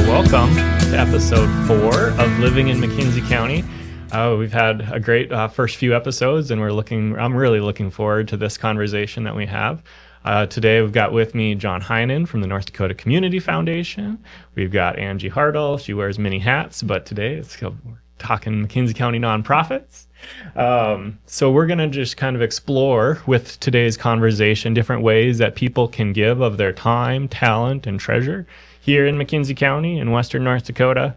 Welcome to episode 4 of Living in McKenzie County. We've had a great first few episodes, and I'm really looking forward to this conversation that we have. Today we've got with me John Heinen from the North Dakota Community Foundation. We've got Angie Hartel. She wears many hats, but today we're talking McKenzie County nonprofits. So we're going to just kind of explore with today's conversation different ways that people can give of their time, talent, and treasure here in McKenzie County in Western North Dakota.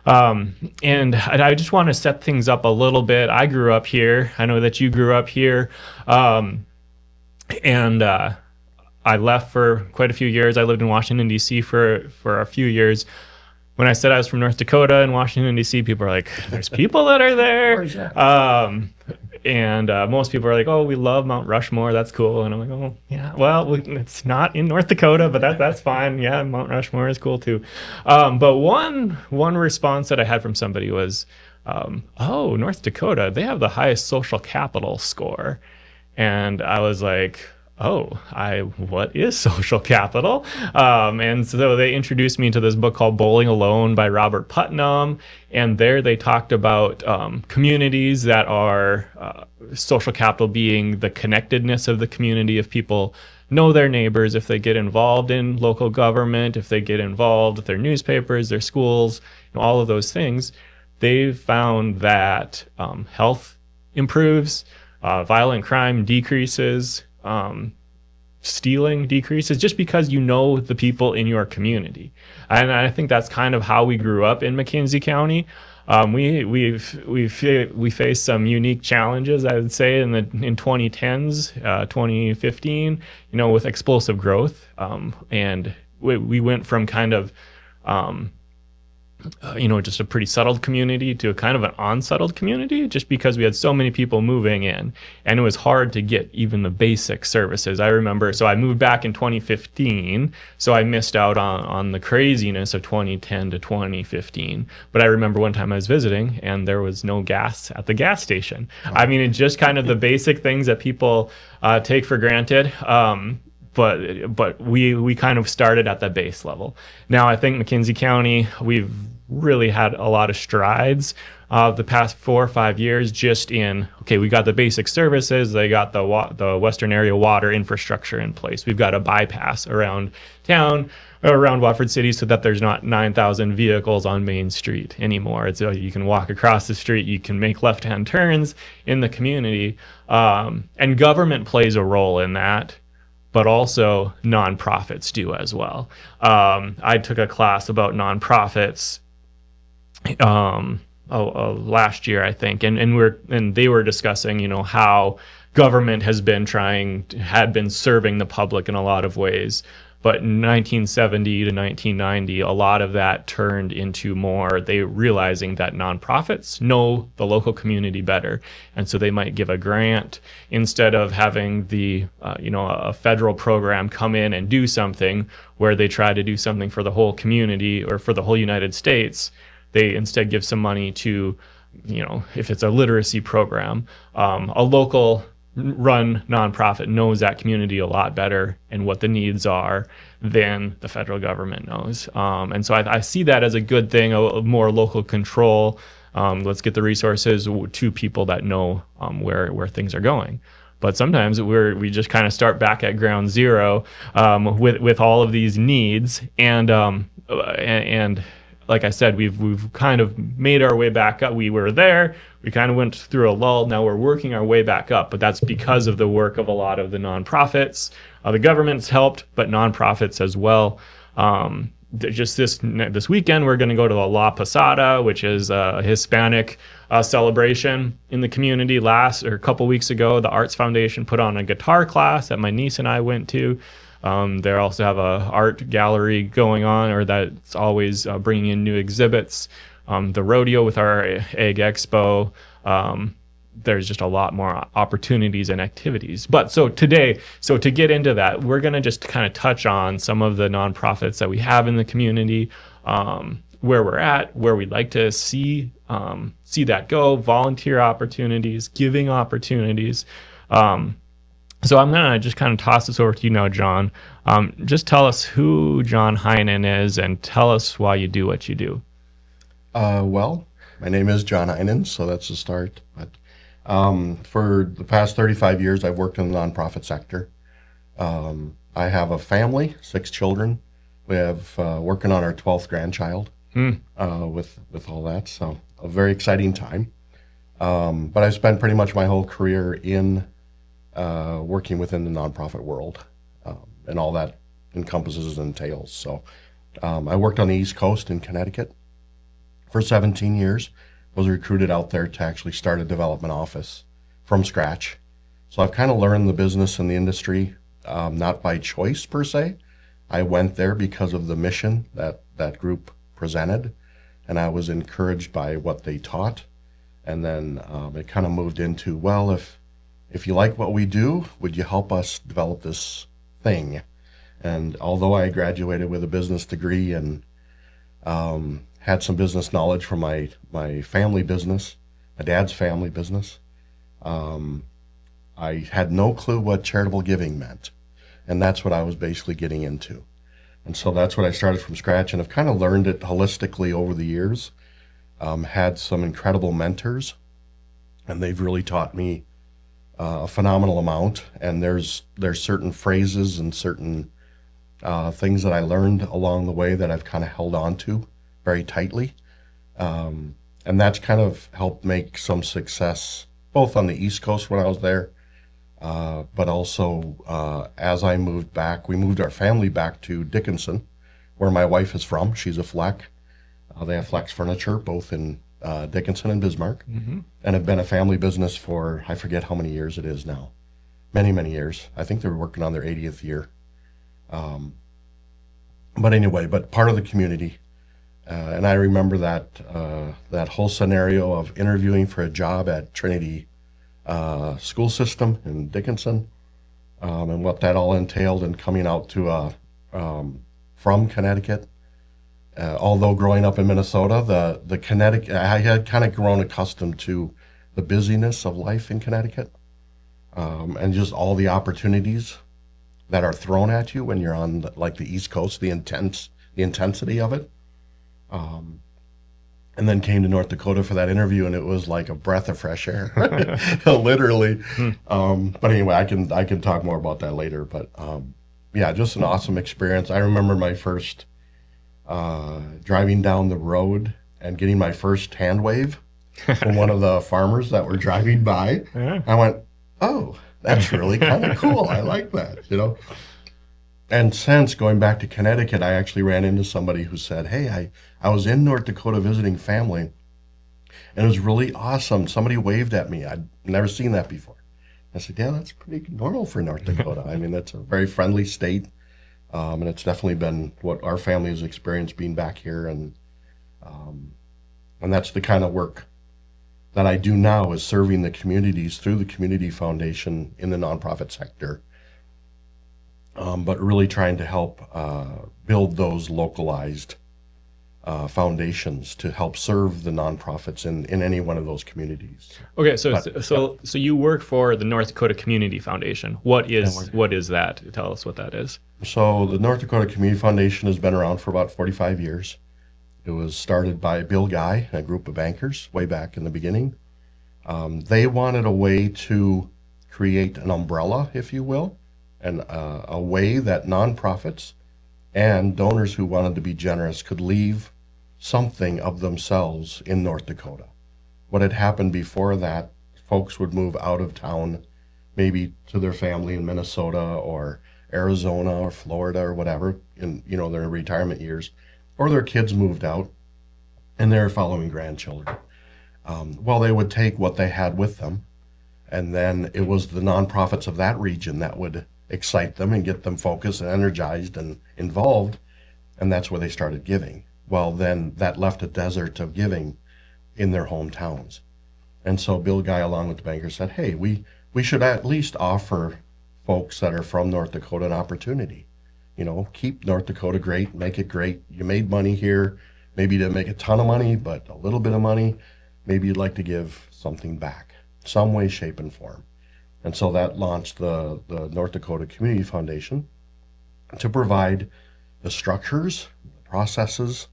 And I just want to set things up a little bit. I grew up here. I know that you grew up here. And I left for quite a few years. I lived in Washington, D.C. for a few years. When I said I was from North Dakota and Washington, D.C., people are like, there's people that are there. And most people are like, oh, we love Mount Rushmore. That's cool. And I'm like, oh, yeah, well, it's not in North Dakota, but that's fine. Yeah, Mount Rushmore is cool too. But one response that I had from somebody was, oh, North Dakota, they have the highest social capital score. And I was like, oh, what is social capital? And so they introduced me to this book called Bowling Alone by Robert Putnam. And there they talked about communities that are social capital being the connectedness of the community. If people know their neighbors, if they get involved in local government, if they get involved with their newspapers, their schools, all of those things, they've found that health improves, violent crime decreases, stealing decreases, just because you know the people in your community. And I think that's kind of how we grew up in McKenzie County. We faced some unique challenges, I would say, in 2010s, 2015, with explosive growth. And we went from kind of just a pretty settled community to a kind of an unsettled community, just because we had so many people moving in, and it was hard to get even the basic services. I remember, so I moved back in 2015, so I missed out on the craziness of 2010 to 2015. But I remember one time I was visiting, and there was no gas at the gas station. Oh. I mean, it's just kind of the basic things that people take for granted. But we kind of started at the base level. Now I think McKenzie County, we've really had a lot of strides the past 4 or 5 years just in, okay, we got the basic services, they got the Western area water infrastructure in place. We've got a bypass around town, around Watford City, so that there's not 9,000 vehicles on Main Street anymore. It's you can walk across the street, you can make left-hand turns in the community, and government plays a role in that. But also nonprofits do as well. I took a class about nonprofits last year, I think, and they were discussing, how government had been serving the public in a lot of ways. But in 1970 to 1990, a lot of that turned into more they realizing that nonprofits know the local community better. And so they might give a grant instead of having a federal program come in and do something where they try to do something for the whole community or for the whole United States. They instead give some money to, if it's a literacy program, a local run nonprofit knows that community a lot better and what the needs are than the federal government knows. And so I see that as a good thing, a more local control. Let's get the resources to people that know where things are going. But sometimes we just kind of start back at ground zero with all of these needs. And like I said, we've kind of made our way back up. We were there. We kind of went through a lull. Now we're working our way back up, but that's because of the work of a lot of the nonprofits. The government's helped, but nonprofits as well. Just this weekend, we're going to go to the La Posada, which is a Hispanic celebration in the community. A couple weeks ago, the Arts Foundation put on a guitar class that my niece and I went to. They also have a art gallery going on, or that's always bringing in new exhibits. The rodeo with our Egg Expo. There's just a lot more opportunities and activities. But so to get into that, we're going to just kind of touch on some of the nonprofits that we have in the community, where we're at, where we'd like to see that go, volunteer opportunities, giving opportunities. So I'm going to just kind of toss this over to you now, John. Just tell us who John Heinen is and tell us why you do what you do. Well, my name is John Heinen, so that's the start. But for the past 35 years, I've worked in the nonprofit sector. I have a family, 6 children. We have working on our 12th grandchild with all that, so a very exciting time. But I've spent pretty much my whole career in working within the nonprofit world, and all that encompasses and entails. So I worked on the East Coast in Connecticut for 17 years, was recruited out there to actually start a development office from scratch. So I've kind of learned the business and the industry, not by choice per se. I went there because of the mission that that group presented, and I was encouraged by what they taught. And then it kind of moved into, well, if you like what we do, would you help us develop this thing? And although I graduated with a business degree and had some business knowledge from my family business, my dad's family business, I had no clue what charitable giving meant. And that's what I was basically getting into. And so that's what I started from scratch, and I've kind of learned it holistically over the years. Had some incredible mentors, and they've really taught me a phenomenal amount. And there's certain phrases and certain things that I learned along the way that I've kind of held on to very tightly. And that's kind of helped make some success both on the East Coast when I was there, but also as I moved back. We moved our family back to Dickinson, where my wife is from. She's a Fleck. They have Flex Furniture, both in Dickinson and Bismarck, and have been a family business for, I forget how many years it is now. Many, many years. I think they're working on their 80th year. But anyway, but part of the community. And I remember that whole scenario of interviewing for a job at Trinity school system in Dickinson, and what that all entailed, and coming out to from Connecticut. Although growing up in Minnesota, the Connecticut, I had kind of grown accustomed to the busyness of life in Connecticut, and just all the opportunities that are thrown at you when you're on like the East Coast, the intensity of it. And then came to North Dakota for that interview, and it was like a breath of fresh air, literally. But anyway, I can talk more about that later. But yeah, just an awesome experience. I remember my first driving down the road and getting my first hand wave from one of the farmers that were driving by. Yeah. I went, oh, that's really kind of cool. I like that, you know. And since going back to Connecticut, I actually ran into somebody who said, hey, I was in North Dakota visiting family, and it was really awesome. Somebody waved at me. I'd never seen that before. I said, yeah, that's pretty normal for North Dakota. I mean, it's a very friendly state, and it's definitely been what our family has experienced being back here. And that's the kind of work that I do now, is serving the communities through the Community Foundation in the nonprofit sector. But really trying to help build those localized foundations to help serve the nonprofits in any one of those communities. Okay, so you work for the North Dakota Community Foundation. What is that? Tell us what that is. So the North Dakota Community Foundation has been around for about 45 years. It was started by Bill Guy and a group of bankers way back in the beginning. They wanted a way to create an umbrella, if you will, and a way that nonprofits and donors who wanted to be generous could leave something of themselves in North Dakota. What had happened before that, folks would move out of town, maybe to their family in Minnesota or Arizona or Florida or whatever, in their retirement years, or their kids moved out and they're following grandchildren. Well, they would take what they had with them, and then it was the nonprofits of that region that would excite them and get them focused and energized and involved, and that's where they started giving. Well, then that left a desert of giving in their hometowns. And so Bill Guy, along with the banker, said, hey, we should at least offer folks that are from North Dakota an opportunity. Keep North Dakota great, make it great. You made money here, maybe you didn't make a ton of money, but a little bit of money. Maybe you'd like to give something back, some way, shape, and form. And so that launched the North Dakota Community Foundation to provide the structures, the processes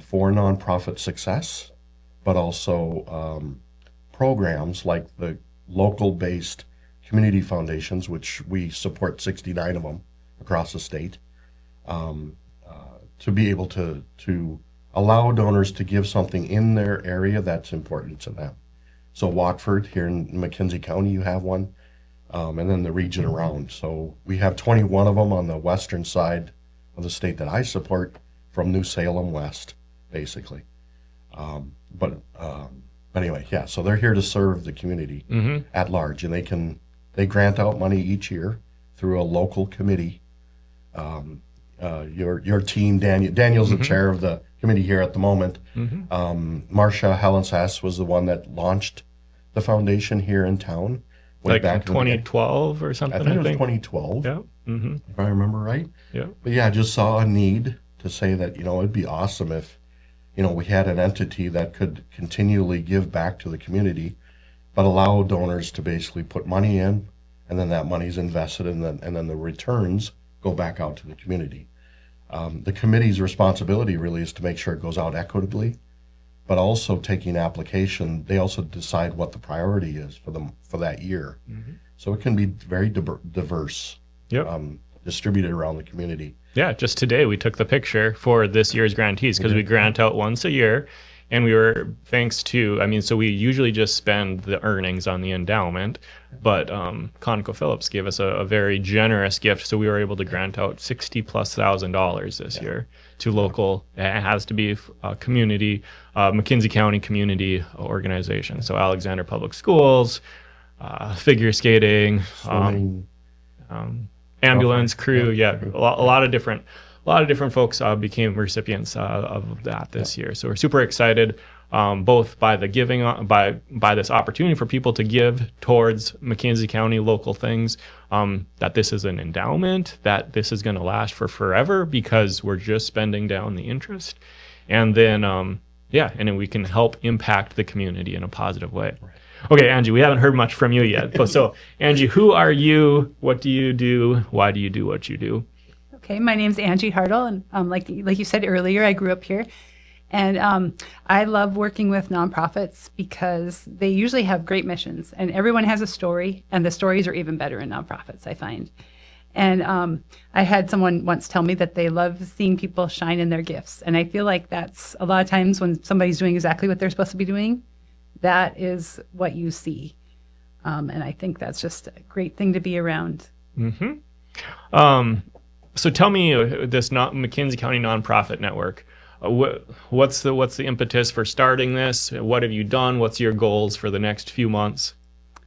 for nonprofit success, but also programs like the local-based community foundations, which we support 69 of them across the state, to be able to allow donors to give something in their area that's important to them. So Watford, here in McKenzie County, you have one, and then the region around. So we have 21 of them on the western side of the state that I support, from New Salem west, basically. But anyway, yeah, so they're here to serve the community at large, and they grant out money each year through a local committee. Your team, Daniel's the chair of the committee here at the moment. Marcia Hallensass was the one that launched the foundation here in town. Like back in 2012 or something, I think it was 2012, yeah. If I remember right. Yeah. But yeah, I just saw a need to say that, it'd be awesome if, we had an entity that could continually give back to the community, but allow donors to basically put money in, and then that money's invested, and then the returns go back out to the community. The committee's responsibility really is to make sure it goes out equitably, but also taking application, they also decide what the priority is for them for that year. So it can be very diverse, distributed around the community. Yeah, just today we took the picture for this year's grantees, because we grant out once a year, and we were, thanks to, so we usually just spend the earnings on the endowment, but ConocoPhillips gave us a very generous gift, so we were able to grant out $60,000+ this year to local, it has to be a community, McKenzie County community organization. So Alexander Public Schools, figure skating, ambulance crew, a lot of different folks became recipients of that this year. So we're super excited, both by the giving, by this opportunity for people to give towards McKenzie County local things, that this is an endowment, that this is going to last for forever because we're just spending down the interest, and then and then we can help impact the community in a positive way. Right. Okay, Angie, we haven't heard much from you yet. So, Angie, who are you? What do you do? Why do you do what you do? Okay, my name's Angie Hartel, and like you said earlier, I grew up here, and I love working with nonprofits because they usually have great missions, and everyone has a story, and the stories are even better in nonprofits, I find. And I had someone once tell me that they love seeing people shine in their gifts, and I feel like that's a lot of times when somebody's doing exactly what they're supposed to be doing, that is what you see. And I think that's just a great thing to be around. So tell me, this McKenzie County Nonprofit Network, what's the impetus for starting this? What have you done? What's your goals for the next few months?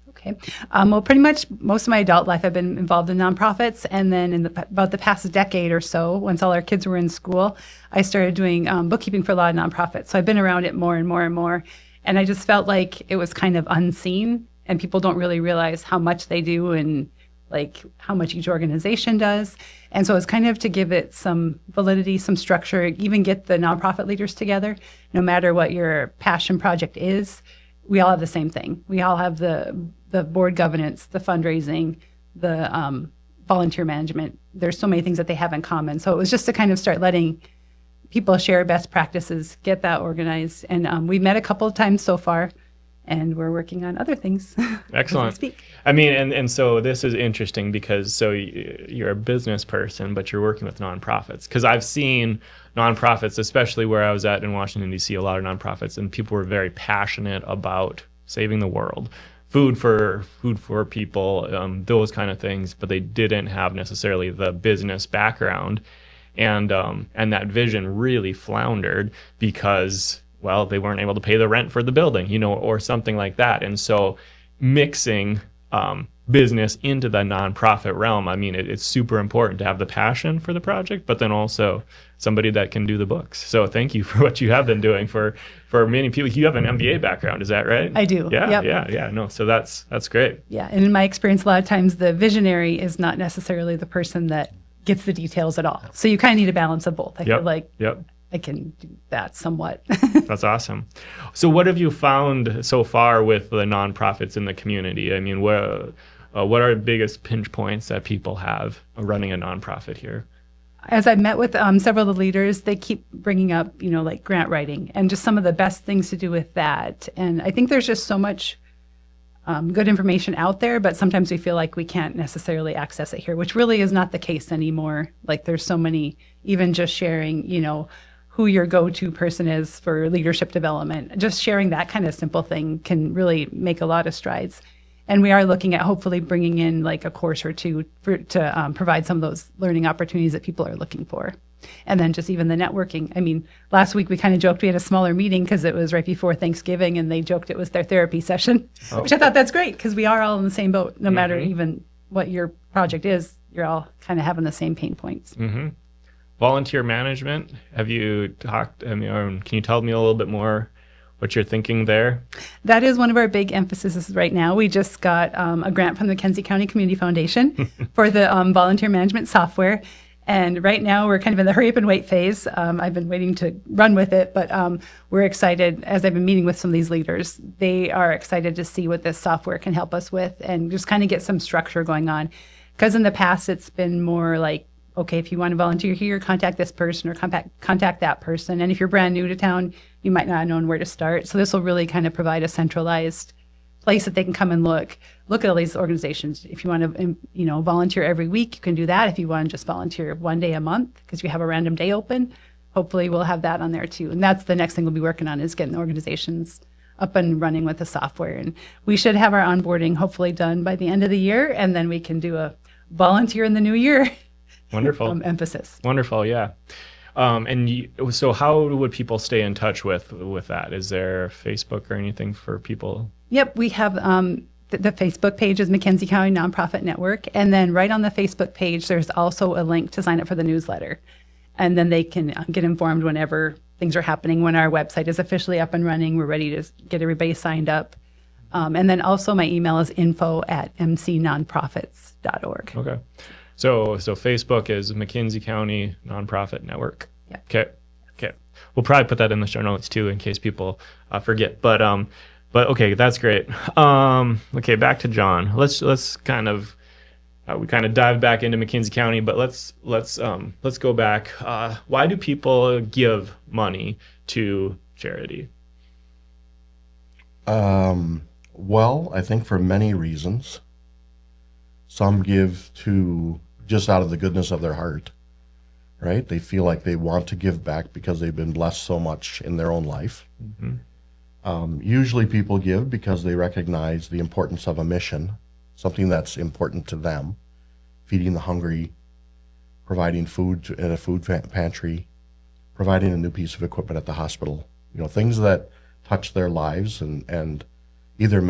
Okay. Well, pretty much most of my adult life I've been involved in nonprofits, and then in about the past decade or so, once all our kids were in school, I started doing bookkeeping for a lot of nonprofits. So I've been around it more and more and more. And I just felt like it was kind of unseen, and people don't really realize how much they do and like how much each organization does. And so it's kind of to give it some validity, some structure, even get the nonprofit leaders together. No matter what your passion project is, we all have the same thing. We all have the board governance, the fundraising, the volunteer management. There's so many things that they have in common. So it was just to kind of start letting people share best practices, get that organized. And we've met a couple of times so far, and we're working on other things. Excellent. As we speak. And so this is interesting because you're a business person, but you're working with nonprofits. Because I've seen nonprofits, especially where I was at in Washington, D.C., a lot of nonprofits, and people were very passionate about saving the world. Food for people, those kind of things, but they didn't have necessarily the business background. And that vision really floundered because, well, they weren't able to pay the rent for the building, or something like that. And so mixing business into the nonprofit realm, it's super important to have the passion for the project, but then also somebody that can do the books. So thank you for what you have been doing for many people. You have an MBA background, is that right? I do. Yeah, Yep. yeah. No, so that's great. Yeah, and in my experience, a lot of times the visionary is not necessarily the person that gets the details at all. So you kind of need a balance of both. I feel like I can do that somewhat. That's awesome. So what have you found so far with the nonprofits in the community? I mean, what are the biggest pinch points that people have running a nonprofit here? As I've met with several of the leaders, they keep bringing up, like grant writing and just some of the best things to do with that. And I think there's just so much good information out there, but sometimes we feel like we can't necessarily access it here, which really is not the case anymore. Like there's so many, even just sharing, who your go-to person is for leadership development. Just sharing that kind of simple thing can really make a lot of strides. And we are looking at hopefully bringing in like a course or two to provide some of those learning opportunities that people are looking for. And then just even the networking. I mean, last week we kind of joked we had a smaller meeting because it was right before Thanksgiving, and they joked it was their therapy session, which I thought that's great because we are all in the same boat. No matter even what your project is, you're all kind of having the same pain points. Volunteer management. Have you talked, can you tell me a little bit more what you're thinking there? That is one of our big emphases right now. We just got a grant from the McKenzie County Community Foundation for the volunteer management software. And right now we're kind of in the hurry up and wait phase. I've been waiting to run with it, but we're excited. As I've been meeting with some of these leaders, they are excited to see what this software can help us with and just kind of get some structure going on. Because in the past, it's been more like, okay, if you want to volunteer here, contact this person or contact that person. And if you're brand new to town, you might not have known where to start. So this will really kind of provide a centralized place that they can come and look at all these organizations. If you want to, volunteer every week, you can do that. If you want to just volunteer one day a month because you have a random day open, hopefully we'll have that on there too. And that's the next thing we'll be working on is getting organizations up and running with the software. And we should have our onboarding hopefully done by the end of the year, and then we can do a volunteer in the new year. Wonderful. Emphasis. Wonderful, yeah. So how would people stay in touch with that? Is there Facebook or anything for people? Yep, we have the Facebook page is McKenzie County Nonprofit Network. And then right on the Facebook page, there's also a link to sign up for the newsletter. And then they can get informed whenever things are happening. When our website is officially up and running, we're ready to get everybody signed up. And then also my email is info@mcnonprofits.org. Okay. So Facebook is McKenzie County Nonprofit Network. Yeah. Okay. We'll probably put that in the show notes too, in case people forget. But okay, that's great. Okay, back to John. Let's kind of we kind of dived back into McKenzie County, but let's go back. Why do people give money to charity? Well, I think for many reasons. Some give to just out of the goodness of their heart, right? They feel like they want to give back because they've been blessed so much in their own life. Usually people give because they recognize the importance of a mission, something that's important to them, feeding the hungry, providing food in a food pantry, providing a new piece of equipment at the hospital, things that touch their lives and either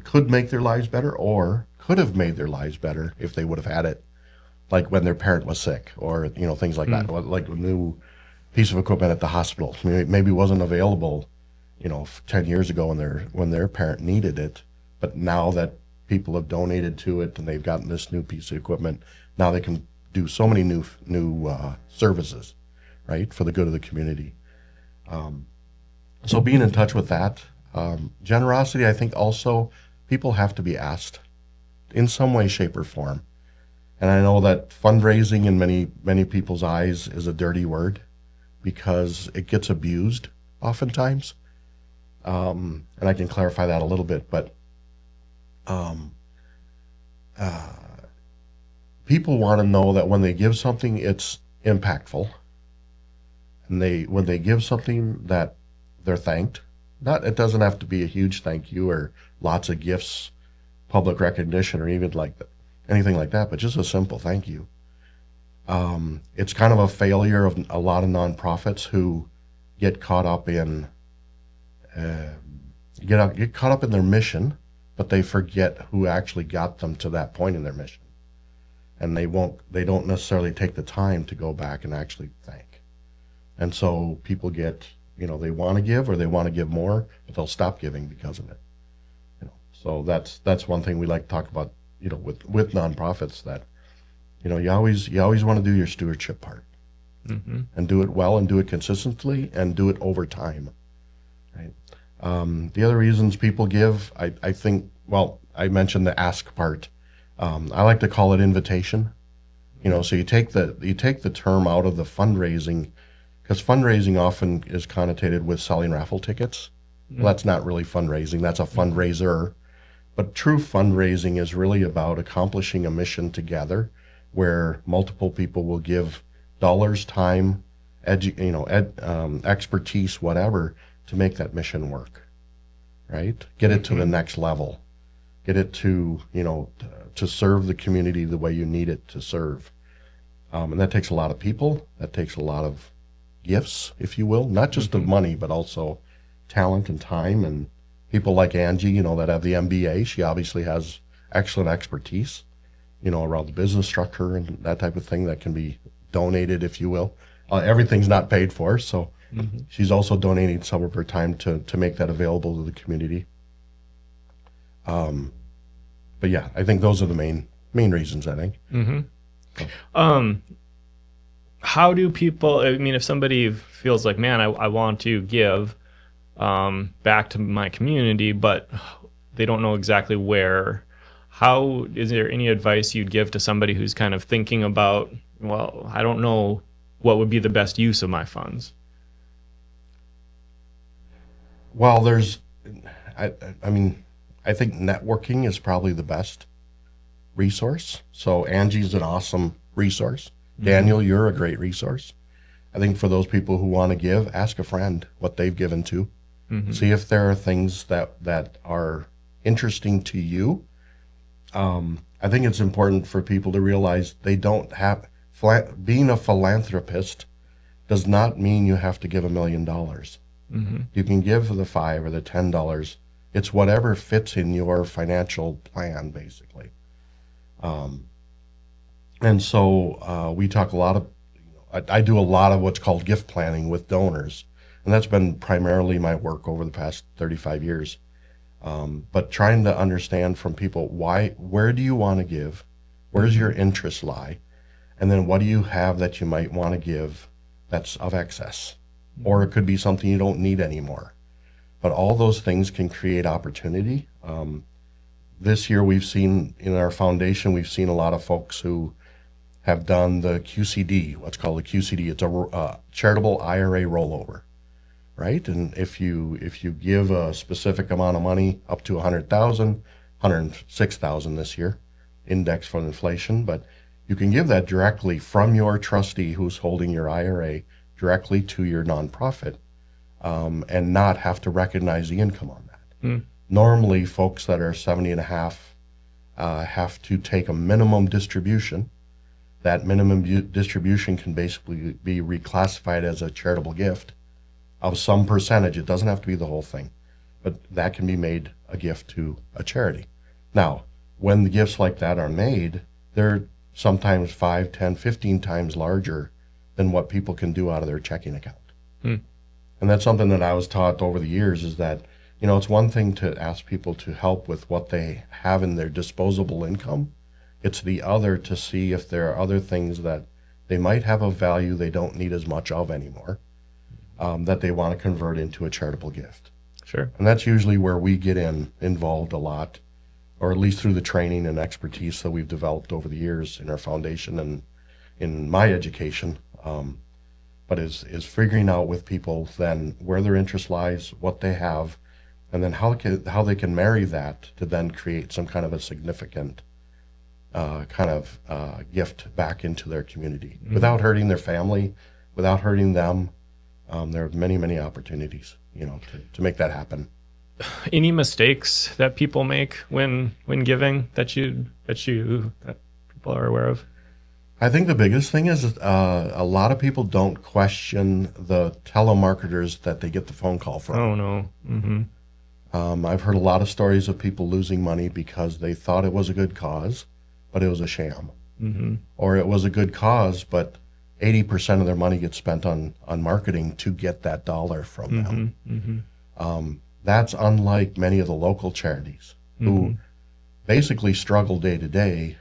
could make their lives better or could have made their lives better if they would have had it, like when their parent was sick or, things like that, like a new piece of equipment at the hospital. Maybe wasn't available, 10 years ago when their parent needed it, but now that people have donated to it and they've gotten this new piece of equipment, now they can do so many new services, right, for the good of the community. So being in touch with that. Generosity, I think also people have to be asked in some way, shape, or form. And I know that fundraising in many people's eyes is a dirty word because it gets abused oftentimes. And I can clarify that a little bit, but people want to know that when they give something, it's impactful. And when they give something that they're thanked. It doesn't have to be a huge thank you or lots of gifts, public recognition, or even anything like that, but just a simple thank you. It's kind of a failure of a lot of nonprofits who get caught up in get caught up in their mission, but they forget who actually got them to that point in their mission, and they don't necessarily take the time to go back and actually thank. And so people get. They want to give or they want to give more, but they'll stop giving because of it. So that's one thing we like to talk about, with nonprofits that, you always want to do your stewardship part. and do it well and do it consistently and do it over time, right? The other reasons people give, I think, well, I mentioned the ask part. I like to call it invitation. So you take the term out of the fundraising, because fundraising often is connotated with selling raffle tickets. Well, that's not really fundraising. That's a fundraiser. But true fundraising is really about accomplishing a mission together, where multiple people will give dollars, time, expertise, whatever, to make that mission work, right? Get it to the next level. Get it to, to serve the community the way you need it to serve. And that takes a lot of people. That takes a lot of gifts, if you will, not just of money, but also talent and time. And people like Angie, that have the MBA, she obviously has excellent expertise, around the business structure and that type of thing that can be donated, if you will. Everything's not paid for, so she's also donating some of her time to make that available to the community. But yeah, I think those are the main reasons, I think. How do people, if somebody feels like, man, I want to give back to my community, but they don't know exactly where, how is there any advice you'd give to somebody who's kind of thinking about, well, I don't know what would be the best use of my funds? Well, I think networking is probably the best resource. So Angie's an awesome resource. Daniel, you're a great resource. I think for those people who want to give, ask a friend what they've given to. See if there are things that are interesting to you. I think it's important for people to realize they don't have, being a philanthropist does not mean you have to give $1 million. You can give the $5 or the $10. It's whatever fits in your financial plan, basically. And so we talk a lot of, I do a lot of what's called gift planning with donors, and that's been primarily my work over the past 35 years. But trying to understand from people, where do you want to give? Where does your interest lie? And then what do you have that you might want to give that's of excess? Or it could be something you don't need anymore. But all those things can create opportunity. This year we've seen, in our foundation, we've seen a lot of folks who have done the QCD, what's called the QCD. It's a charitable IRA rollover, right? And if you give a specific amount of money, up to $100,000, $106,000 this year, indexed for inflation, but you can give that directly from your trustee who's holding your IRA directly to your nonprofit, and not have to recognize the income on that. Normally, folks that are 70 and a half have to take a minimum distribution. That minimum distribution can basically be reclassified as a charitable gift of some percentage. It doesn't have to be the whole thing, but that can be made a gift to a charity. Now, when the gifts like that are made, they're sometimes 5, 10, 15 times larger than what people can do out of their checking account. And that's something that I was taught over the years, is that, it's one thing to ask people to help with what they have in their disposable income. It's the other to see if there are other things that they might have of value they don't need as much of anymore, that they want to convert into a charitable gift. Sure. And that's usually where we get involved a lot, or at least through the training and expertise that we've developed over the years in our foundation and in my education. But is figuring out with people then where their interest lies, what they have, and then how they can marry that to then create some kind of a significant gift back into their community without hurting their family, without hurting them. There are many, many opportunities, to make that happen. Any mistakes that people make when giving that people are aware of? I think the biggest thing is a lot of people don't question the telemarketers that they get the phone call from. Oh, no. I've heard a lot of stories of people losing money because they thought it was a good cause, but it was a sham. Or it was a good cause, but 80% of their money gets spent on marketing to get that dollar from them. That's unlike many of the local charities who basically struggle day to day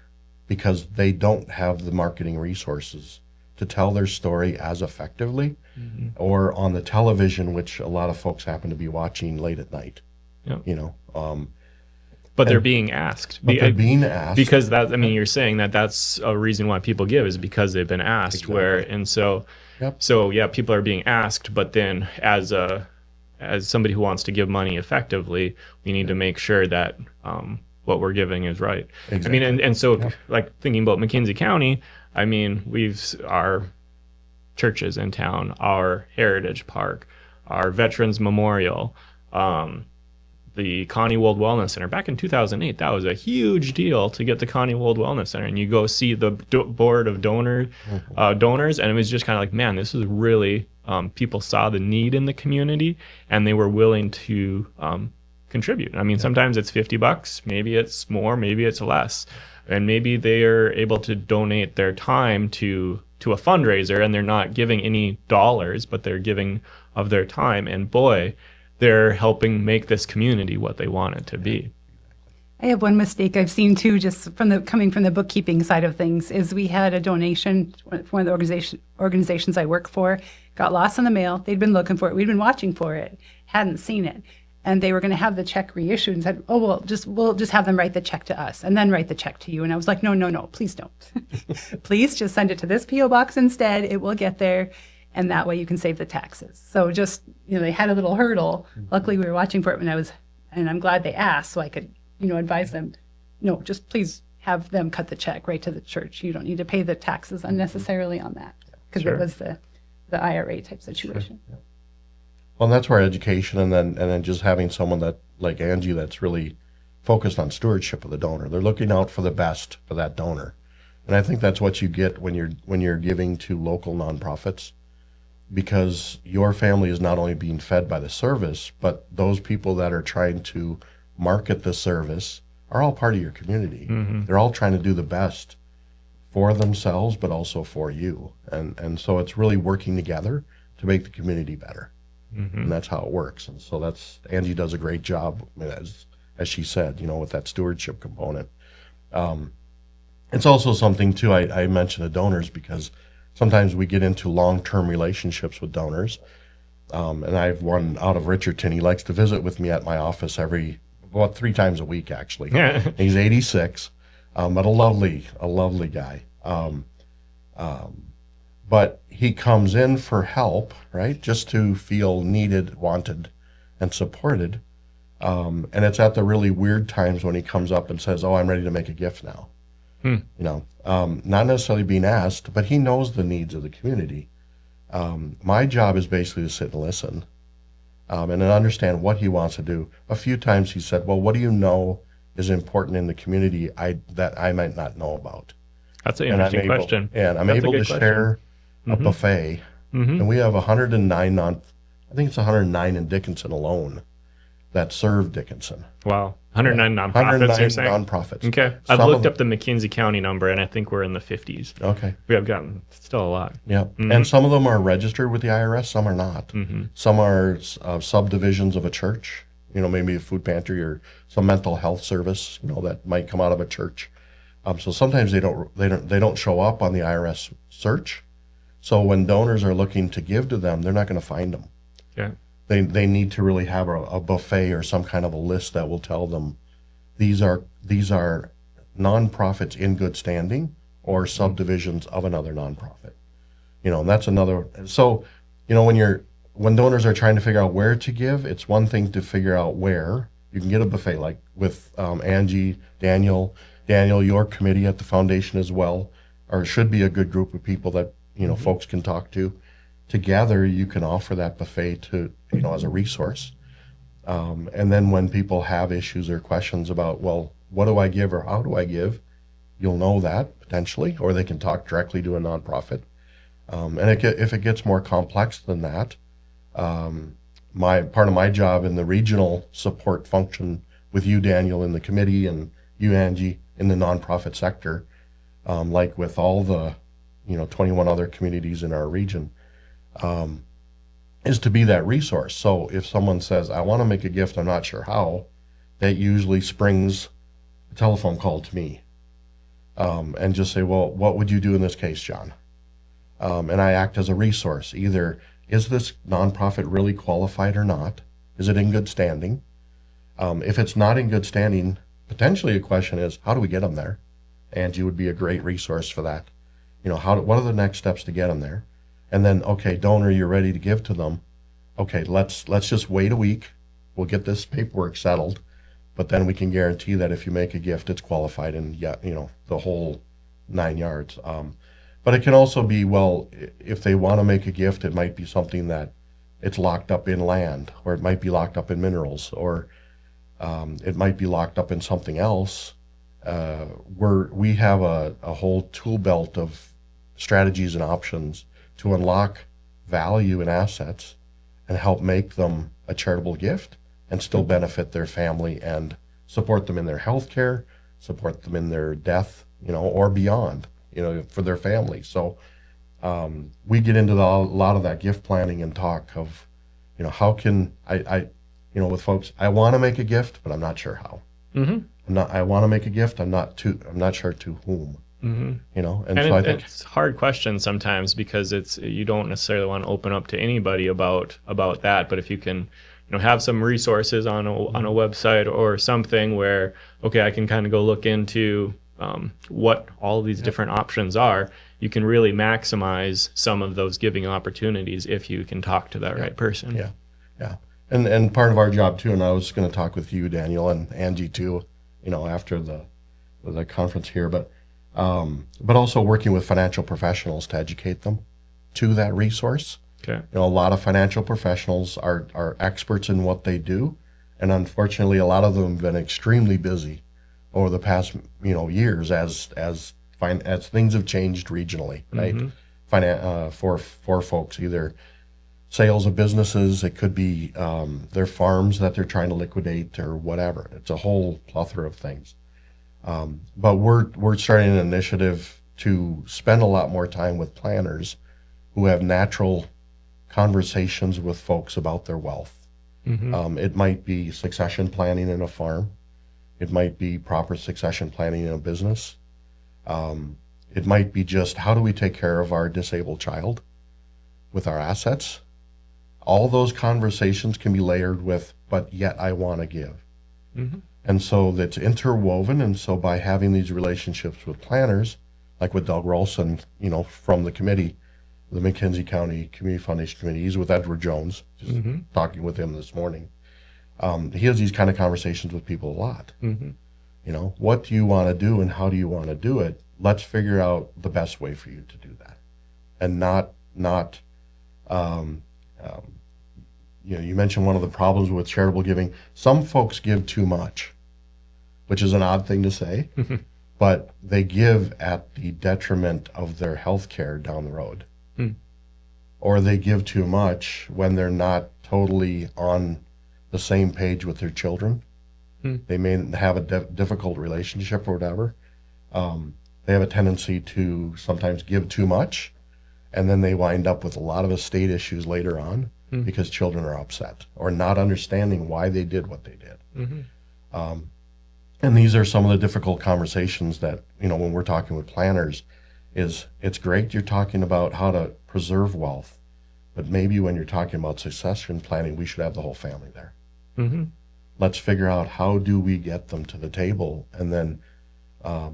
because they don't have the marketing resources to tell their story as effectively, or on the television, which a lot of folks happen to be watching late at night. Yeah. You know, but they're being asked. but they're being asked. Because that, I mean, you're saying that that's a reason why people give, is because they've been asked. Exactly. So yeah, people are being asked, but then as somebody who wants to give money effectively, we need to make sure that what we're giving is right. Exactly. I mean, and so like thinking about McKenzie County, I mean, our churches in town, our Heritage Park, our Veterans Memorial, the Connie World Wellness Center. Back in 2008, that was a huge deal to get the Connie World Wellness Center. And you go see the board of donors, and it was just kind of like, man, this is really, people saw the need in the community, and they were willing to contribute. I mean, sometimes it's $50, maybe it's more, maybe it's less. And maybe they are able to donate their time to a fundraiser, and they're not giving any dollars, but they're giving of their time. And boy, they're helping make this community what they want it to be. I have one mistake I've seen too, just coming from the bookkeeping side of things, is we had a donation from one of the organizations I work for, got lost in the mail. They'd been looking for it. We'd been watching for it, hadn't seen it. And they were going to have the check reissued, and said, oh, well, we'll just have them write the check to us and then write the check to you. And I was like, no, please don't. Please just send it to this P.O. box instead. It will get there. And that way you can save the taxes. So just, they had a little hurdle. Luckily we were watching for it and I'm glad they asked, so I could, advise them, no, just please have them cut the check right to the church. You don't need to pay the taxes unnecessarily on that, because it was the IRA type situation. Sure. Yeah. Well, and that's where education and then just having someone that, like Angie, that's really focused on stewardship of the donor. They're looking out for the best for that donor. And I think that's what you get when you're giving to local nonprofits, because your family is not only being fed by the service, but those people that are trying to market the service are all part of your community. They're all trying to do the best for themselves, but also for you. And so it's really working together to make the community better. And that's how it works. And so Angie does a great job, as she said, with that stewardship component. It's also something too, I mentioned the donors, because sometimes we get into long-term relationships with donors. And I have one out of Richardson. He likes to visit with me at my office about 3 times a week, actually. He's 86, but a lovely guy. But he comes in for help, right? Just to feel needed, wanted, and supported. And it's at the really weird times when he comes up and says, oh, I'm ready to make a gift now. Not necessarily being asked, but he knows the needs of the community. My job is basically to sit and listen, and then understand what he wants to do. A few times he said, well, what do you know is important in the community that I might not know about? That's an interesting question. And I'm able to share a buffet, and we have 109 I think it's 109 in Dickinson alone that serve Dickinson. Wow. 109 nonprofits, 109 you're saying? nonprofits. Okay. I've looked up the McKenzie County number, and I think we're in the 50s. Okay. We have gotten still a lot. Yeah. And some of them are registered with the IRS, some are not. Some are subdivisions of a church, maybe a food pantry or some mental health service, that might come out of a church. So sometimes they don't show up on the IRS search. So when donors are looking to give to them, they're not going to find them. Yeah. They need to really have a buffet or some kind of a list that will tell them these are nonprofits in good standing or subdivisions of another nonprofit. And that's another. So, when donors are trying to figure out where to give, it's one thing to figure out where. You can get a buffet like with Angie, Daniel, your committee at the foundation as well, or should be a good group of people that folks can talk to. Together, you can offer that buffet to, as a resource. And then when people have issues or questions about, well, what do I give or how do I give, you'll know that potentially, or they can talk directly to a nonprofit. And if it gets more complex than that, part of my job in the regional support function with you, Daniel, in the committee, and you, Angie, in the nonprofit sector, like with all the 21 other communities in our region, is to be that resource. So if someone says, I want to make a gift, I'm not sure how, that usually springs a telephone call to me, and just say, well, what would you do in this case, John? and I act as a resource. Either is this nonprofit really qualified or not? Is it in good standing? If it's not in good standing, potentially a question is, how do we get them there? Angie would be a great resource for that. What are the next steps to get them there? And then, okay, donor, you're ready to give to them. Okay, let's just wait a week. We'll get this paperwork settled, but then we can guarantee that if you make a gift, it's qualified and the whole 9 yards. But it can also be, well, if they want to make a gift, it might be something that it's locked up in land, or it might be locked up in minerals, or it might be locked up in something else. We have a whole tool belt of strategies and options to unlock value in assets and help make them a charitable gift and still benefit their family and support them in their health care, support them in their death, or beyond, for their family. So we get into a lot of that gift planning and talk of, how can I with folks, I want to make a gift, but I'm not sure how. Mm-hmm. I want to make a gift. I'm not sure to whom. Mm-hmm. And so I think it's a hard question sometimes because you don't necessarily want to open up to anybody about that. But if you can, have some resources on a website or something where, okay, I can kind of go look into what all these different options are, you can really maximize some of those giving opportunities if you can talk to that right person. Yeah. And part of our job too, and I was going to talk with you, Daniel, and Angie too, after the conference here, but also working with financial professionals to educate them to that resource. Okay. A lot of financial professionals are experts in what they do, and unfortunately, a lot of them have been extremely busy over the past years as things have changed regionally, right? Mm-hmm. For folks, either sales of businesses, it could be their farms that they're trying to liquidate or whatever. It's a whole plethora of things. But we're starting an initiative to spend a lot more time with planners who have natural conversations with folks about their wealth. Mm-hmm. It might be succession planning in a farm. It might be proper succession planning in a business. It might be just, how do we take care of our disabled child with our assets? All those conversations can be layered with, but yet I want to give. Mm-hmm. And so that's interwoven. And so by having these relationships with planners, like with Doug Rolson, from the committee, the McKenzie County Community Foundation committee, he's with Edward Jones, just mm-hmm. talking with him this morning. He has these kind of conversations with people a lot. Mm-hmm. What do you want to do and how do you want to do it? Let's figure out the best way for you to do that. And you mentioned one of the problems with charitable giving. Some folks give too much, which is an odd thing to say, but they give at the detriment of their health care down the road. Or they give too much when they're not totally on the same page with their children. They may have a difficult relationship or whatever. They have a tendency to sometimes give too much, and then they wind up with a lot of estate issues later on because children are upset or not understanding why they did what they did. Mm-hmm. And these are some of the difficult conversations that, when we're talking with planners, is it's great you're talking about how to preserve wealth, but maybe when you're talking about succession planning, we should have the whole family there. Mm-hmm. Let's figure out how do we get them to the table, and then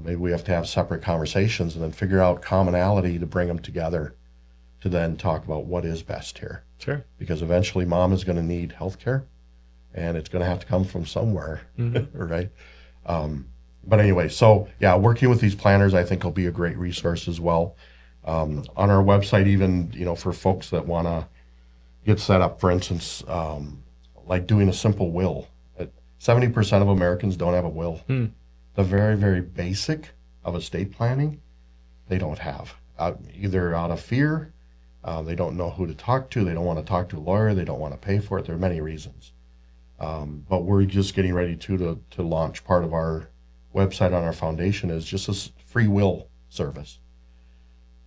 maybe we have to have separate conversations and then figure out commonality to bring them together to then talk about what is best here. Sure. Because eventually mom is going to need health care, and it's going to have to come from somewhere, mm-hmm. right? But anyway, so yeah, working with these planners, I think will be a great resource as well. On our website, even, for folks that want to get set up, for instance, like doing a simple will. 70% of Americans don't have a will. The very, very basic of estate planning, they don't have. Either out of fear, they don't know who to talk to, they don't want to talk to a lawyer, they don't want to pay for it. There are many reasons. But we're just getting ready to launch part of our website on our foundation is just a free will service.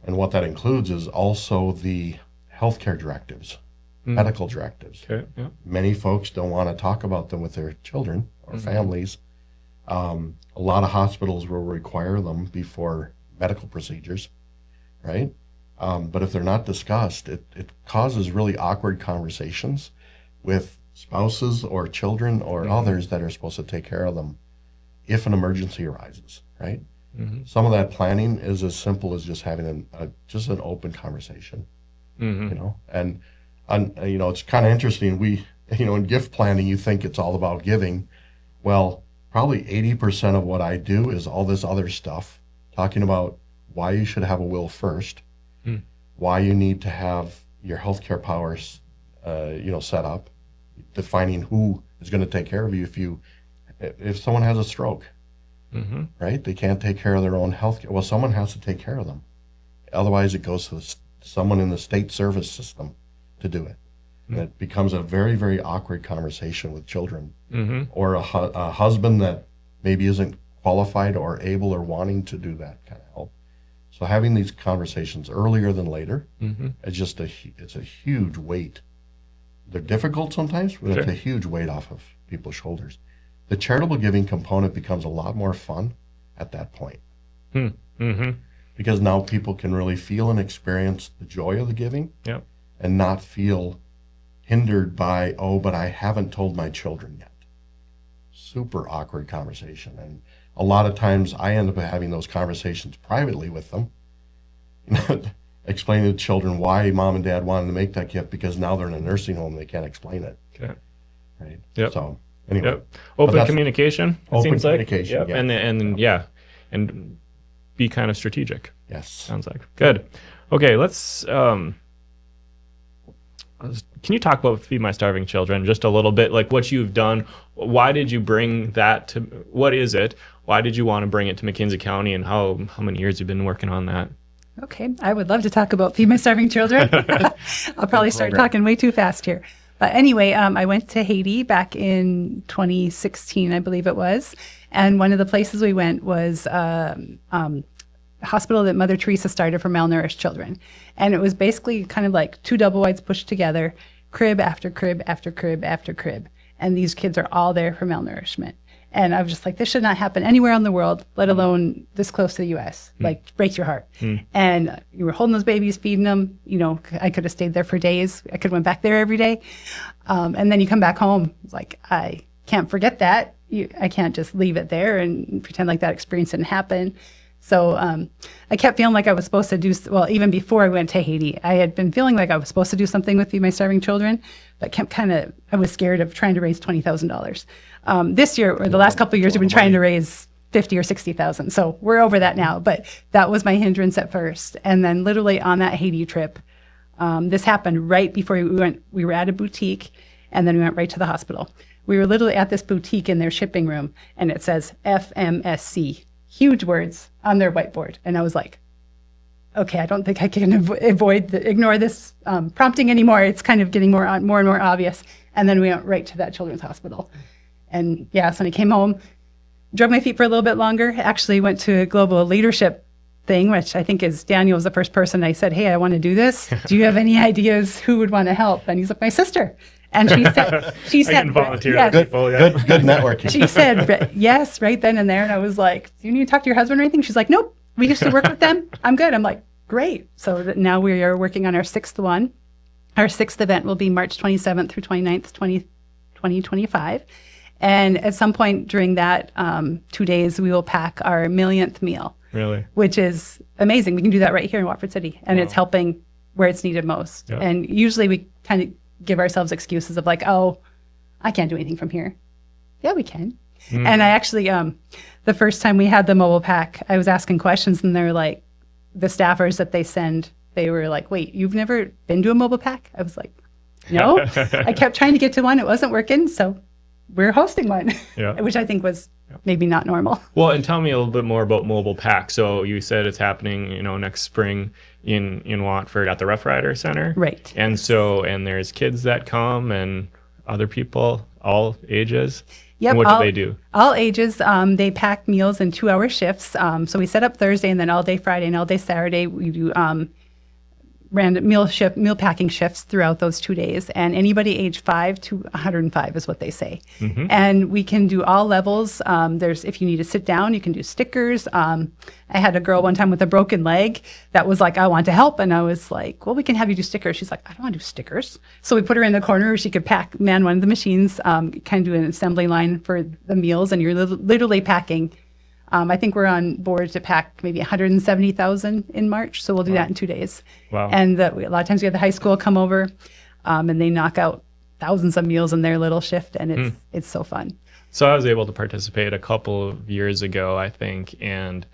And what that includes is also the healthcare directives, medical directives. Okay, yeah. Many folks don't want to talk about them with their children or families. A lot of hospitals will require them before medical procedures, right? But if they're not discussed, it causes really awkward conversations with spouses or children or others that are supposed to take care of them if an emergency arises, right? Some of that planning is as simple as just having just an open conversation, you know. And you know, it's kind of interesting. In gift planning, you think it's all about giving. Well, probably 80% of what I do is all this other stuff, talking about why you should have a will first, why you need to have your healthcare powers, set up, defining who is going to take care of you if someone has a stroke, right? They can't take care of their own health care. Well, someone has to take care of them. Otherwise, it goes to someone in the state service system to do it. And it becomes a very, very awkward conversation with children or a husband that maybe isn't qualified or able or wanting to do that kind of help. So having these conversations earlier than later, it's just it's a huge weight. They're difficult sometimes, but it's a huge weight off of people's shoulders. The charitable giving component becomes a lot more fun at that point. Because now people can really feel and experience the joy of the giving and not feel hindered by, but I haven't told my children yet. Super awkward conversation. And a lot of times I end up having those conversations privately with them, explaining to children why mom and dad wanted to make that gift, because now they're in a nursing home and they can't explain it. Okay. Right. Yep. So anyway. Yep. Open communication. Open seems communication. Like. Yep. Yeah. And be kind of strategic. Yes. Sounds like good. Okay. Let's. Can you talk about Feed My Starving Children just a little bit, like what you've done? Why did you bring that to? What is it? Why did you want to bring it to McKenzie County, and how many years you've been working on that? Okay, I would love to talk about Feed My Starving Children. I'll probably start talking way too fast here. But anyway, I went to Haiti back in 2016, I believe it was. And one of the places we went was a hospital that Mother Teresa started for malnourished children. And it was basically kind of like two double wides pushed together, crib after crib after crib after crib. And these kids are all there for malnourishment. And I was just like, this should not happen anywhere in the world, let alone this close to the U.S. Like, breaks your heart. And you were holding those babies, feeding them. You know, I could have stayed there for days. I could have went back there every day. And then you come back home. It's like, I can't forget that. I can't just leave it there and pretend like that experience didn't happen. So I kept feeling like I was supposed to do, well, even before I went to Haiti, I had been feeling like I was supposed to do something with Feed My Starving Children, but I was scared of trying to raise $20,000. This year, or the last couple of years, we've been trying to raise 50 or 60,000. So we're over that now, but that was my hindrance at first. And then literally on that Haiti trip, this happened right before we were at a boutique, and then we went right to the hospital. We were literally at this boutique in their shipping room, and it says FMSC. Huge words on their whiteboard. And I was like, okay, I don't think I can ignore this prompting anymore. It's kind of getting more and more obvious. And then we went right to that children's hospital. And yeah, so when I came home, drug my feet for a little bit longer, actually went to a global leadership thing, which I think is Daniel was the first person I said, hey, I want to do this. Do you have any ideas who would want to help? And he's like, my sister. And she said, I can volunteer. Yes. Good networking. She said yes right then and there. And I was like, do you need to talk to your husband or anything? She's like, nope, we used to work with them. I'm good. I'm like, great. So now we are working on our sixth one. Our sixth event will be March 27th through 29th, 2025. And at some point during that 2 days, we will pack our millionth meal. Really? Which is amazing. We can do that right here in Watford City. And It's helping where it's needed most. Yep. And usually we kind of give ourselves excuses of like, oh, I can't do anything from here. Yeah, we can. And I actually, the first time we had the mobile pack, I was asking questions and they're like, the staffers that they send, they were like, wait, you've never been to a mobile pack? I was like, no. I kept trying to get to one. It wasn't working. So we're hosting one, which I think was maybe not normal. Well, and tell me a little bit more about mobile pack. So you said it's happening, next spring in Watford at the Rough Rider Center. Right. And there's kids that come and other people, all ages. Yep. And what do they do? All ages. They pack meals in 2-hour shifts. So we set up Thursday and then all day Friday and all day Saturday. We do random meal packing shifts throughout those 2 days, and anybody age 5 to 105 is what they say. And we can do all levels. There's, if you need to sit down, you can do stickers. I had a girl one time with a broken leg that was like, I want to help. And I was like, well, we can have you do stickers. She's like, I don't want to do stickers. So we put her in the corner where she could man one of the machines, kind of do an assembly line for the meals. And you're literally packing. I think we're on board to pack maybe 170,000 in March. So we'll do that in 2 days. Wow. And a lot of times we have the high school come over, and they knock out thousands of meals in their little shift. And it's so fun. So I was able to participate a couple of years ago, I think. And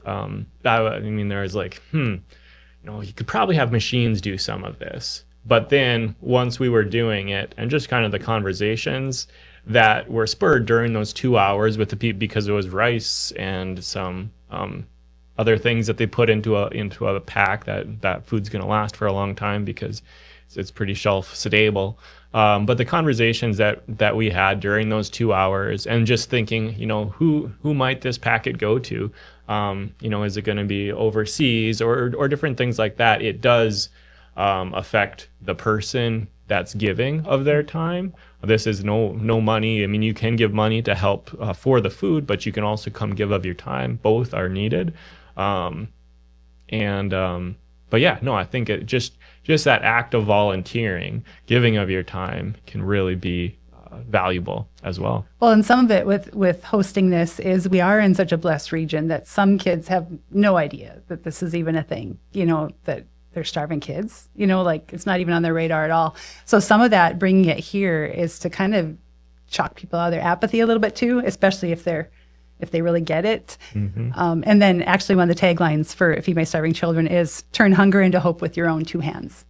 I mean, there was like, you could probably have machines do some of this. But then once we were doing it, and just kind of the conversations that were spurred during those 2 hours with the people, because it was rice and some other things that they put into a pack that food's going to last for a long time because it's pretty shelf stable. But the conversations that we had during those 2 hours, and just thinking, who might this packet go to? Is it going to be overseas or different things like that? It does affect the person that's giving of their time. This is no money. I mean, you can give money to help for the food, but you can also come give of your time. Both are needed. But yeah, no, I think it just that act of volunteering, giving of your time, can really be valuable as well. Well, and some of it with hosting this is we are in such a blessed region that some kids have no idea that this is even a thing, that they're starving kids, like it's not even on their radar at all. So some of that, bringing it here, is to kind of shock people out of their apathy a little bit too, especially if they really get it. And then actually one of the taglines for Feed My Starving Children is turn hunger into hope with your own 2 hands.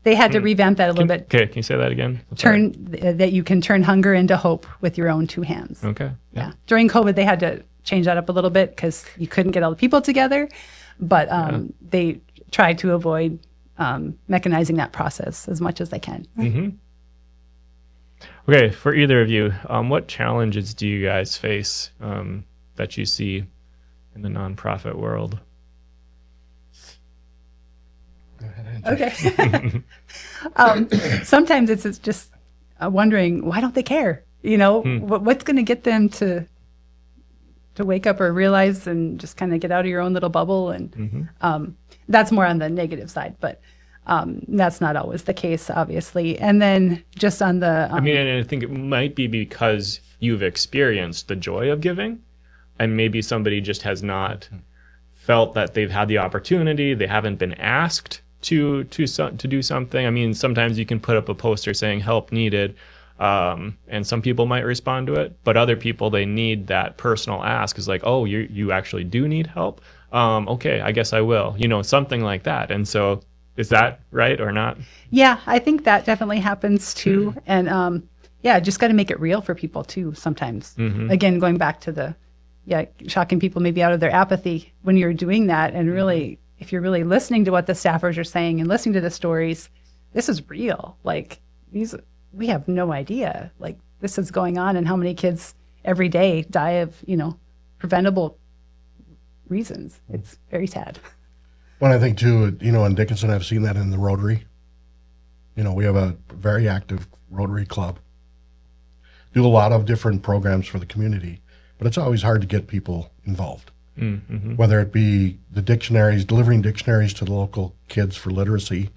They had to revamp that a little bit. Okay, can you say that again? That you can turn hunger into hope with your own 2 hands. Okay. Yeah. During COVID, they had to change that up a little bit because you couldn't get all the people together, but they tried to avoid mechanizing that process as much as they can. Okay, for either of you, what challenges do you guys face that you see in the nonprofit world? Okay. Sometimes it's just wondering, why don't they care? What's going to get them to wake up or realize and just kind of get out of your own little bubble? And that's more on the negative side, but that's not always the case, obviously. And then just on the... and I think it might be because you've experienced the joy of giving, and maybe somebody just has not felt that they've had the opportunity, they haven't been asked to do something. I mean, sometimes you can put up a poster saying help needed, and some people might respond to it, but other people, they need that personal ask. Is like, oh, you actually do need help? Okay, I guess I will, something like that. And so is that right or not? Yeah, I think that definitely happens too. And just got to make it real for people too sometimes. Again, going back to shocking people maybe out of their apathy when you're doing that, and really, if you're really listening to what the staffers are saying and listening to the stories, this is real. Like we have no idea. Like this is going on, and how many kids every day die of, preventable reasons. It's very sad. Well, I think too, in Dickinson, I've seen that in the Rotary. We have a very active Rotary club. Do a lot of different programs for the community, but it's always hard to get people involved. Whether it be the dictionaries, delivering dictionaries to the local kids for literacy,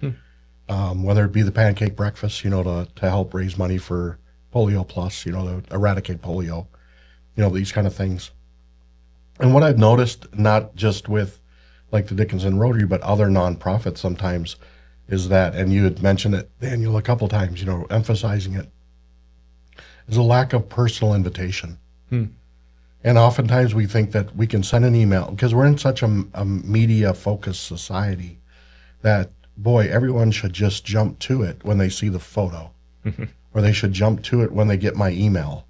whether it be the pancake breakfast, to help raise money for Polio Plus, to eradicate polio, these kind of things. And what I've noticed, not just with like the Dickinson Rotary, but other nonprofits sometimes, is that, and you had mentioned it, Daniel, a couple times, emphasizing it, is a lack of personal invitation. And oftentimes we think that we can send an email, because we're in such a media-focused society that, boy, everyone should just jump to it when they see the photo, or they should jump to it when they get my email,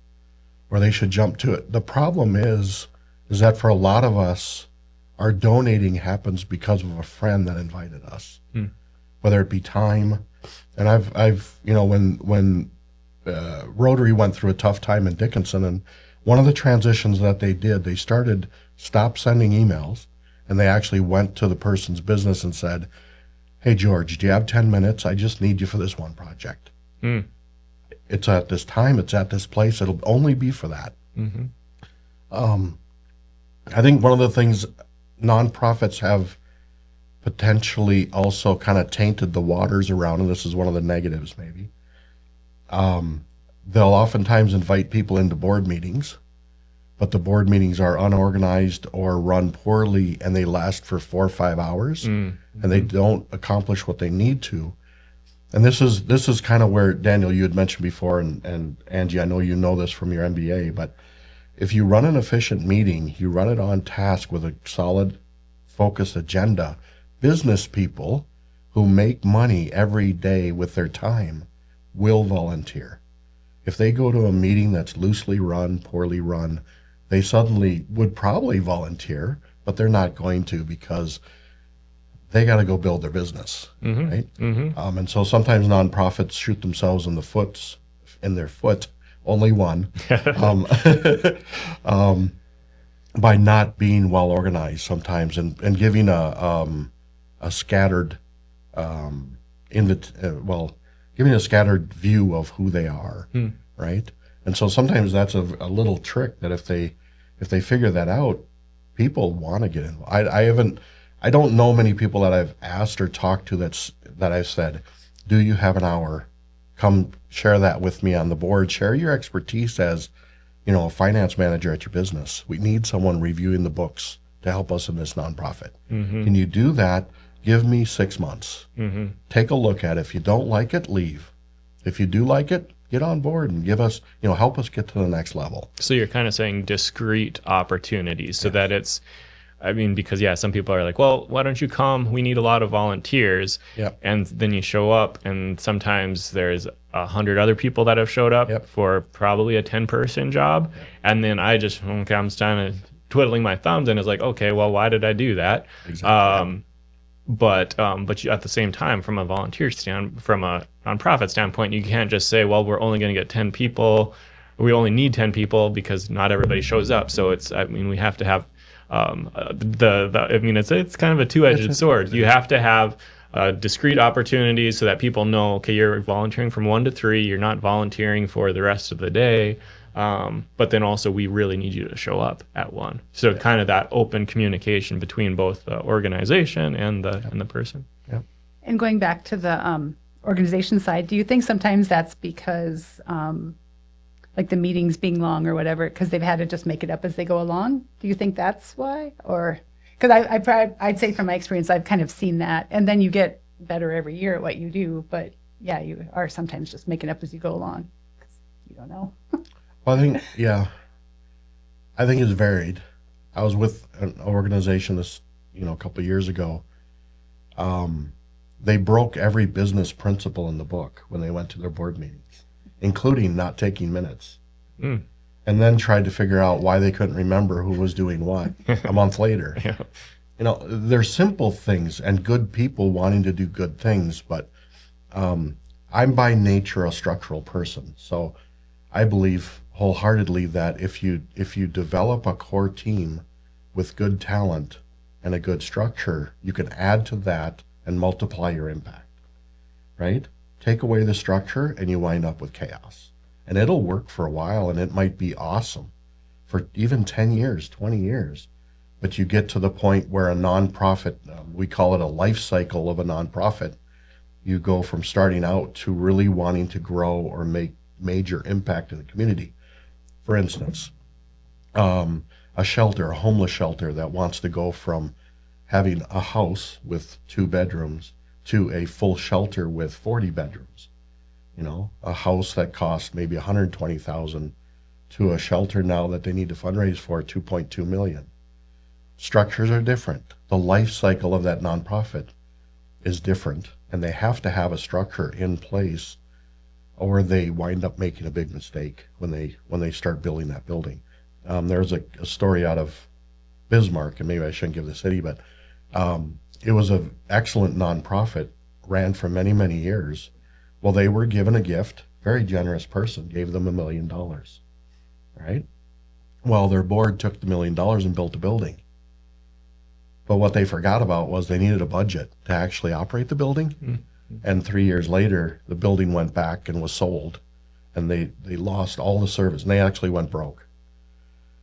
or they should jump to it. The problem is that for a lot of us, our donating happens because of a friend that invited us, whether it be time. And I've when Rotary went through a tough time in Dickinson, and one of the transitions that they did, they stopped sending emails, and they actually went to the person's business and said, hey, George, do you have 10 minutes? I just need you for this one project. Mm. It's at this time, it's at this place. It'll only be for that. Mm-hmm. I think one of the things nonprofits have potentially also kind of tainted the waters around, and this is one of the negatives maybe. They'll oftentimes invite people into board meetings, but the board meetings are unorganized or run poorly, and they last for 4 or 5 hours, and they don't accomplish what they need to. And this is kind of where, Daniel, you had mentioned before, and Angie, I know you know this from your MBA, but if you run an efficient meeting, you run it on task with a solid, focused agenda, business people who make money every day with their time will volunteer. If they go to a meeting that's loosely run, poorly run, they suddenly would probably volunteer, but they're not going to because they got to go build their business, right? And so sometimes nonprofits shoot themselves in their foot, only one, by not being well organized sometimes and giving a scattered giving a scattered view of who they are, right? And so sometimes that's a little trick that if they figure that out, people want to get involved. I don't know many people that I've asked or talked to that I've said, do you have an hour? Come share that with me on the board. Share your expertise as, a finance manager at your business. We need someone reviewing the books to help us in this nonprofit. Can you do that? Give me 6 months. Take a look at it. If you don't like it, leave. If you do like it, get on board and give us, help us get to the next level. So you're kind of saying discrete opportunities so that it's, because some people are like, well, why don't you come? We need a lot of volunteers. Yep. And then you show up and sometimes there's 100 other people that have showed up for probably a 10-person job. And then I'm kind of twiddling my thumbs and it's like, okay, well, why did I do that? Exactly. But you, at the same time, from a nonprofit standpoint, you can't just say, well, we're only going to get 10 people. We only need 10 people because not everybody shows up. So we have to have it's kind of a two-edged sword. You have to have discrete opportunities so that people know, okay, you're volunteering from 1 to 3. You're not volunteering for the rest of the day. But then also we really need you to show up at 1. So kind of that open communication between both the organization and the person. Yeah. And going back to the organization side, do you think sometimes that's because like the meetings being long or whatever, because they've had to just make it up as they go along? Do you think that's why? Or because I'd say from my experience, I've kind of seen that. And then you get better every year at what you do. But yeah, you are sometimes just making up as you go along because you don't know. Well, I think it's varied. I was with an organization a couple of years ago. They broke every business principle in the book when they went to their board meetings, including not taking minutes, and then tried to figure out why they couldn't remember who was doing what a month later. They're simple things and good people wanting to do good things, but I'm by nature a structural person, so I believe wholeheartedly that if you develop a core team with good talent and a good structure, you can add to that and multiply your impact, right? Take away the structure and you wind up with chaos. And it'll work for a while and it might be awesome for even 10 years, 20 years. But you get to the point where a nonprofit, we call it a life cycle of a nonprofit, you go from starting out to really wanting to grow or make major impact in the community. For instance, a homeless shelter that wants to go from having a house with 2 bedrooms to a full shelter with 40 bedrooms. A house that cost maybe $120,000 to a shelter now that they need to fundraise for $2.2 million. Structures are different. The life cycle of that nonprofit is different, and they have to have a structure in place or they wind up making a big mistake when they start building that building. There's a story out of Bismarck, and maybe I shouldn't give the city, but it was an excellent nonprofit, ran for many, many years. Well, they were given a gift, very generous person, gave them $1 million, right? Well, their board took the $1 million and built a building. But what they forgot about was they needed a budget to actually operate the building. Mm-hmm. And 3 years later, the building went back and was sold, and they lost all the service, and they actually went broke.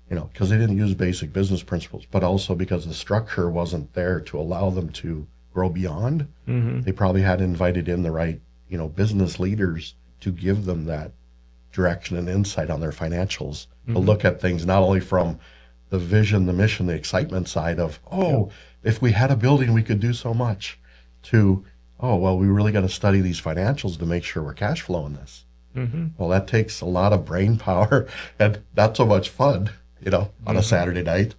Because they didn't use basic business principles, but also because the structure wasn't there to allow them to grow beyond. Mm-hmm. They probably had invited in the right, business leaders to give them that direction and insight on their financials, to look at things not only from the vision, the mission, the excitement side of, if we had a building, we could do so much, to, we really got to study these financials to make sure we're cash flowing this. Mm-hmm. Well, that takes a lot of brain power and not so much fun, on a Saturday night,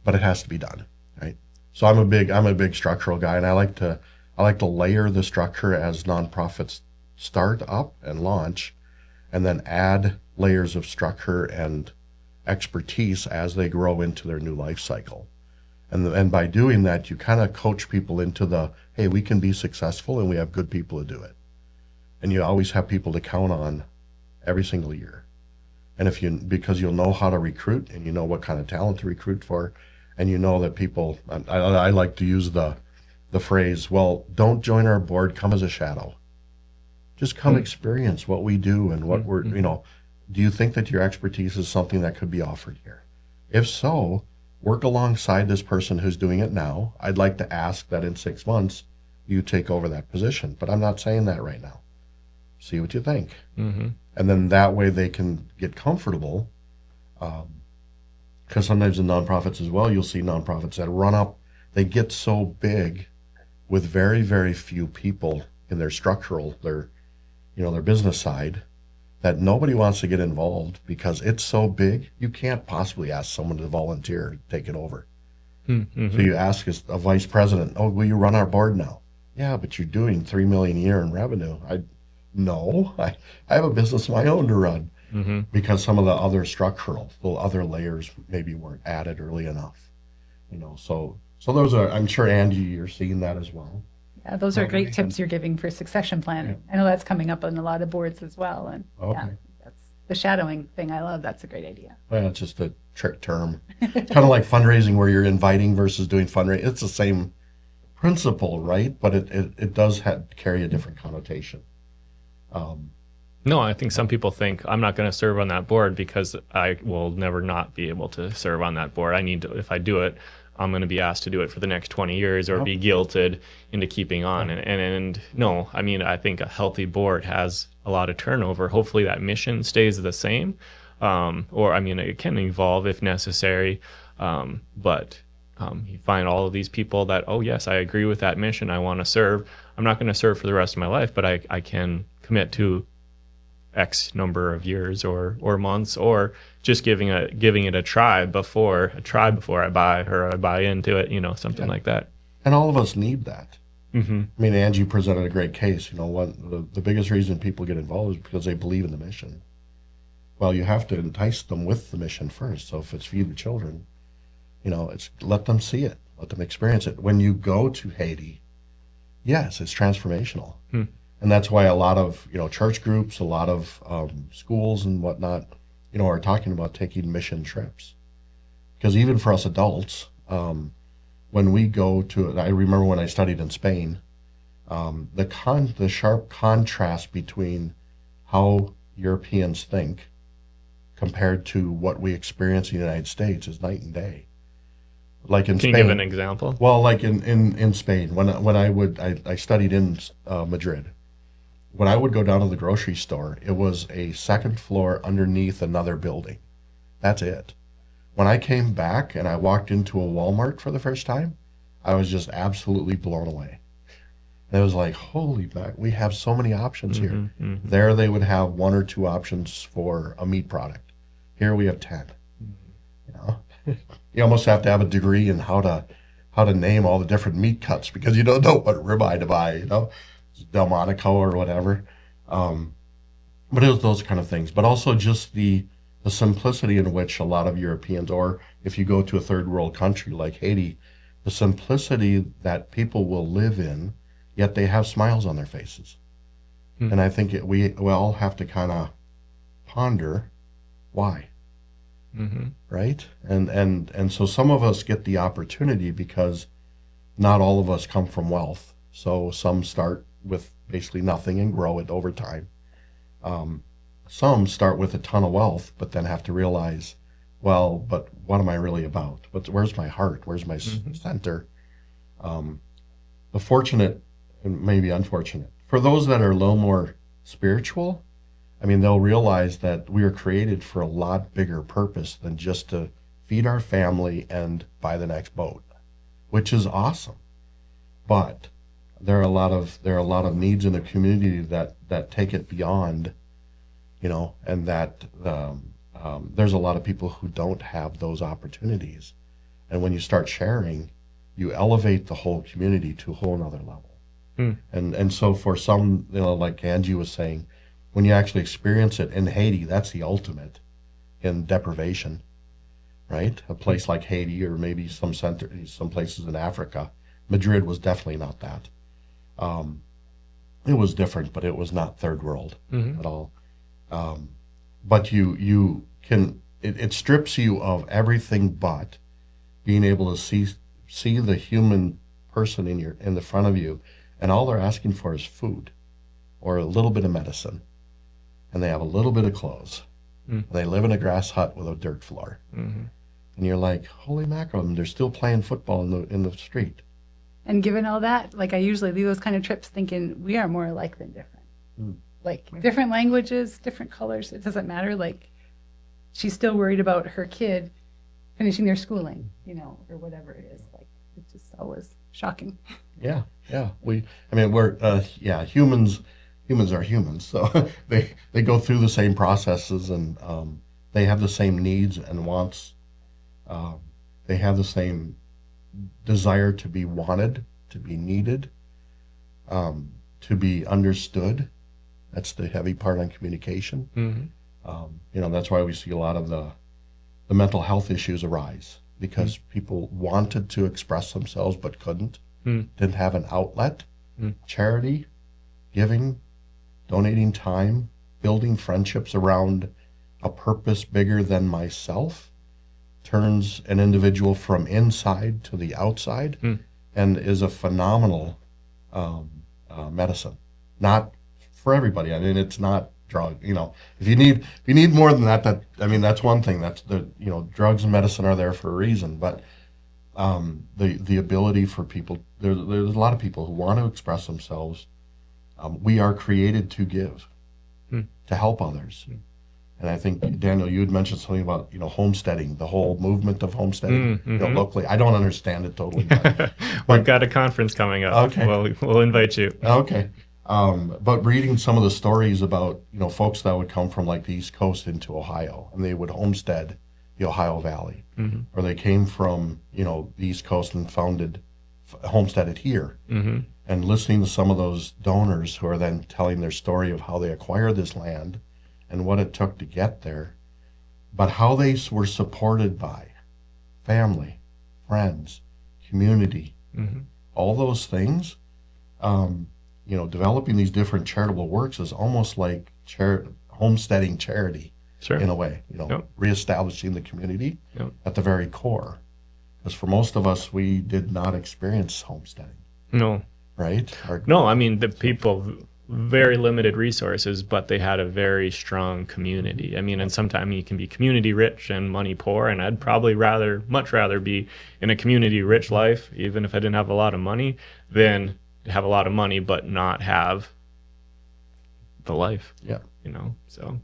but it has to be done, right? So I'm a big structural guy, and I like to layer the structure as nonprofits start up and launch, and then add layers of structure and expertise as they grow into their new life cycle. And by doing that, you kind of coach people into hey, we can be successful, and we have good people to do it. And you always have people to count on every single year. And because you'll know how to recruit, and you know what kind of talent to recruit for, and you know that people, I like to use the phrase, well, don't join our board, come as a shadow. Just come experience what we do and what we're, do you think that your expertise is something that could be offered here? If so, work alongside this person who's doing it now. I'd like to ask that in 6 months, you take over that position, but I'm not saying that right now. See what you think. Mm-hmm. And then that way they can get comfortable. Because sometimes in nonprofits as well, you'll see nonprofits that run up, they get so big with very, very few people in their structural, their business side, that nobody wants to get involved because it's so big, you can't possibly ask someone to volunteer to take it over. Mm-hmm. So you ask a vice president, will you run our board now? Yeah, but you're doing $3 million a year in revenue. No, I have a business of my own to run, because some of the other layers maybe weren't added early enough, So those are, I'm sure, Angie, you're seeing that as well. Yeah, those are great tips you're giving for succession planning. I know that's coming up on a lot of boards as well. And that's the shadowing thing. I love. That's a great idea. Well, it's just a trick term. It's kind of like fundraising, where you're inviting versus doing fundraising. It's the same principle, right? But it does carry a different connotation. No, I think some people think I'm not going to serve on that board because I will never not be able to serve on that board. I need to, if I do it, I'm going to be asked to do it for the next 20 years or be guilted into keeping on. And no, I mean, I think a healthy board has a lot of turnover. Hopefully that mission stays the same. It can evolve if necessary. But you find all of these people that, yes, I agree with that mission. I want to serve. I'm not going to serve for the rest of my life, but I can commit to X number of years or months, or just giving it a try before I buy into it, something like that. And all of us need that. Mm-hmm. I mean, Angie presented a great case. The biggest reason people get involved is because they believe in the mission. Well, you have to entice them with the mission first. So if it's feed the children, it's let them see it, let them experience it. When you go to Haiti, yes, it's transformational. And that's why a lot of, church groups, a lot of schools and whatnot, are talking about taking mission trips. Because even for us adults, when we go to, I remember when I studied in Spain, the sharp contrast between how Europeans think compared to what we experience in the United States is night and day. Like in Spain. Can you give an example? Well, like in Spain, when I studied in Madrid. When I would go down to the grocery store, it was a second floor underneath another building. That's it. When I came back and I walked into a Walmart for the first time, I was just absolutely blown away. And it was like, holy back, we have so many options here. Mm-hmm. There they would have 1 or 2 options for a meat product. Here we have 10. You almost have to have a degree in how to name all the different meat cuts, because you don't know what ribeye to buy, Delmonico or whatever. But it was those kind of things. But also just the simplicity in which a lot of Europeans, or if you go to a third world country like Haiti, the simplicity that people will live in, yet they have smiles on their faces. And I think we all have to kind of ponder why. Right? And so some of us get the opportunity because not all of us come from wealth. So some start with basically nothing and grow it over time. Some start with a ton of wealth, but then have to realize, well, but what am I really about? Where's my heart? Where's my center? The fortunate and maybe unfortunate, for those that are a little more spiritual, I mean, they'll realize that we are created for a lot bigger purpose than just to feed our family and buy the next boat, which is awesome. But there are a lot of needs in the community that take it beyond, and that there's a lot of people who don't have those opportunities. And when you start sharing, you elevate the whole community to a whole nother level. And so for some, like Angie was saying, when you actually experience it in Haiti, that's the ultimate in deprivation, right? A place like Haiti, or maybe some places in Africa. Madrid was definitely not that. It was different, but it was not third world at all. But you can, it strips you of everything but being able to see the human person in the front of you, and all they're asking for is food or a little bit of medicine, and they have a little bit of clothes. And they live in a grass hut with a dirt floor. And you're like, holy mackerel, and they're still playing football in the street. And given all that, like, I usually leave those kind of trips thinking we are more alike than different. Like, different languages, different colors, it doesn't matter. Like, she's still worried about her kid finishing their schooling, or whatever it is. Like, it's just always shocking. Yeah. Humans are humans, so they go through the same processes, and they have the same needs and wants. They have the same desire to be wanted, to be needed, to be understood. That's the heavy part on communication. That's why we see a lot of the mental health issues arise, because people wanted to express themselves but couldn't, didn't have an outlet. Charity, giving, donating time, building friendships around a purpose bigger than myself turns an individual from inside to the outside, and is a phenomenal medicine. Not for everybody. I mean, it's not drug. If you need more than that, that's one thing. That's drugs and medicine are there for a reason. But the ability for people, there's a lot of people who want to express themselves. We are created to give, to help others. And I think, Daniel, you had mentioned something about, homesteading, the whole movement of homesteading, locally. I don't understand it totally. But we've got a conference coming up. Okay. We'll invite you. Okay. But reading some of the stories about, folks that would come from like the East Coast into Ohio, and they would homestead the Ohio Valley, or they came from, the East Coast and homesteaded here. And listening to some of those donors who are then telling their story of how they acquired this land and what it took to get there, but how they were supported by family, friends, community, all those things. Developing these different charitable works is almost like homesteading charity, in a way, reestablishing the community at the very core. Because for most of us, we did not experience homesteading. No. Right? No, I mean, the people, very limited resources, but they had a very strong community. I mean, and sometimes you can be community rich and money poor, and I'd probably much rather be in a community rich life, even if I didn't have a lot of money, than have a lot of money but not have the life. Yeah. So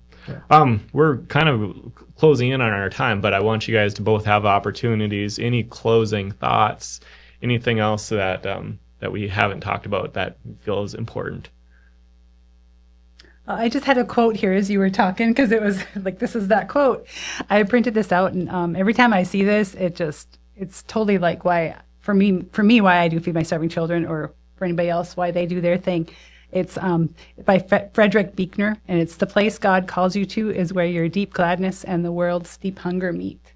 we're kind of closing in on our time, but I want you guys to both have opportunities. Any closing thoughts, anything else that we haven't talked about that feels important? I just had a quote here as you were talking, because it was like, this is that quote. I printed this out, and every time I see this, it's totally like why I do feed my starving children, or for anybody else, why they do their thing. It's by Frederick Buechner, and it's, "The place God calls you to is where your deep gladness and the world's deep hunger meet."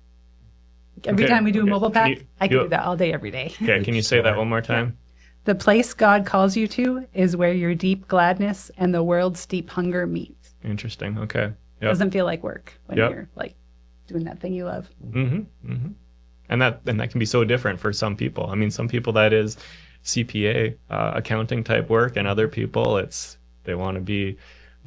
Every time we do a mobile pack, I can do that all day, every day. Okay, can you say that one more time? "The place God calls you to is where your deep gladness and the world's deep hunger meet." Interesting. Okay. It doesn't feel like work when you're like doing that thing you love. And that can be so different for some people. I mean, some people that is CPA, accounting type work, and other people they want to be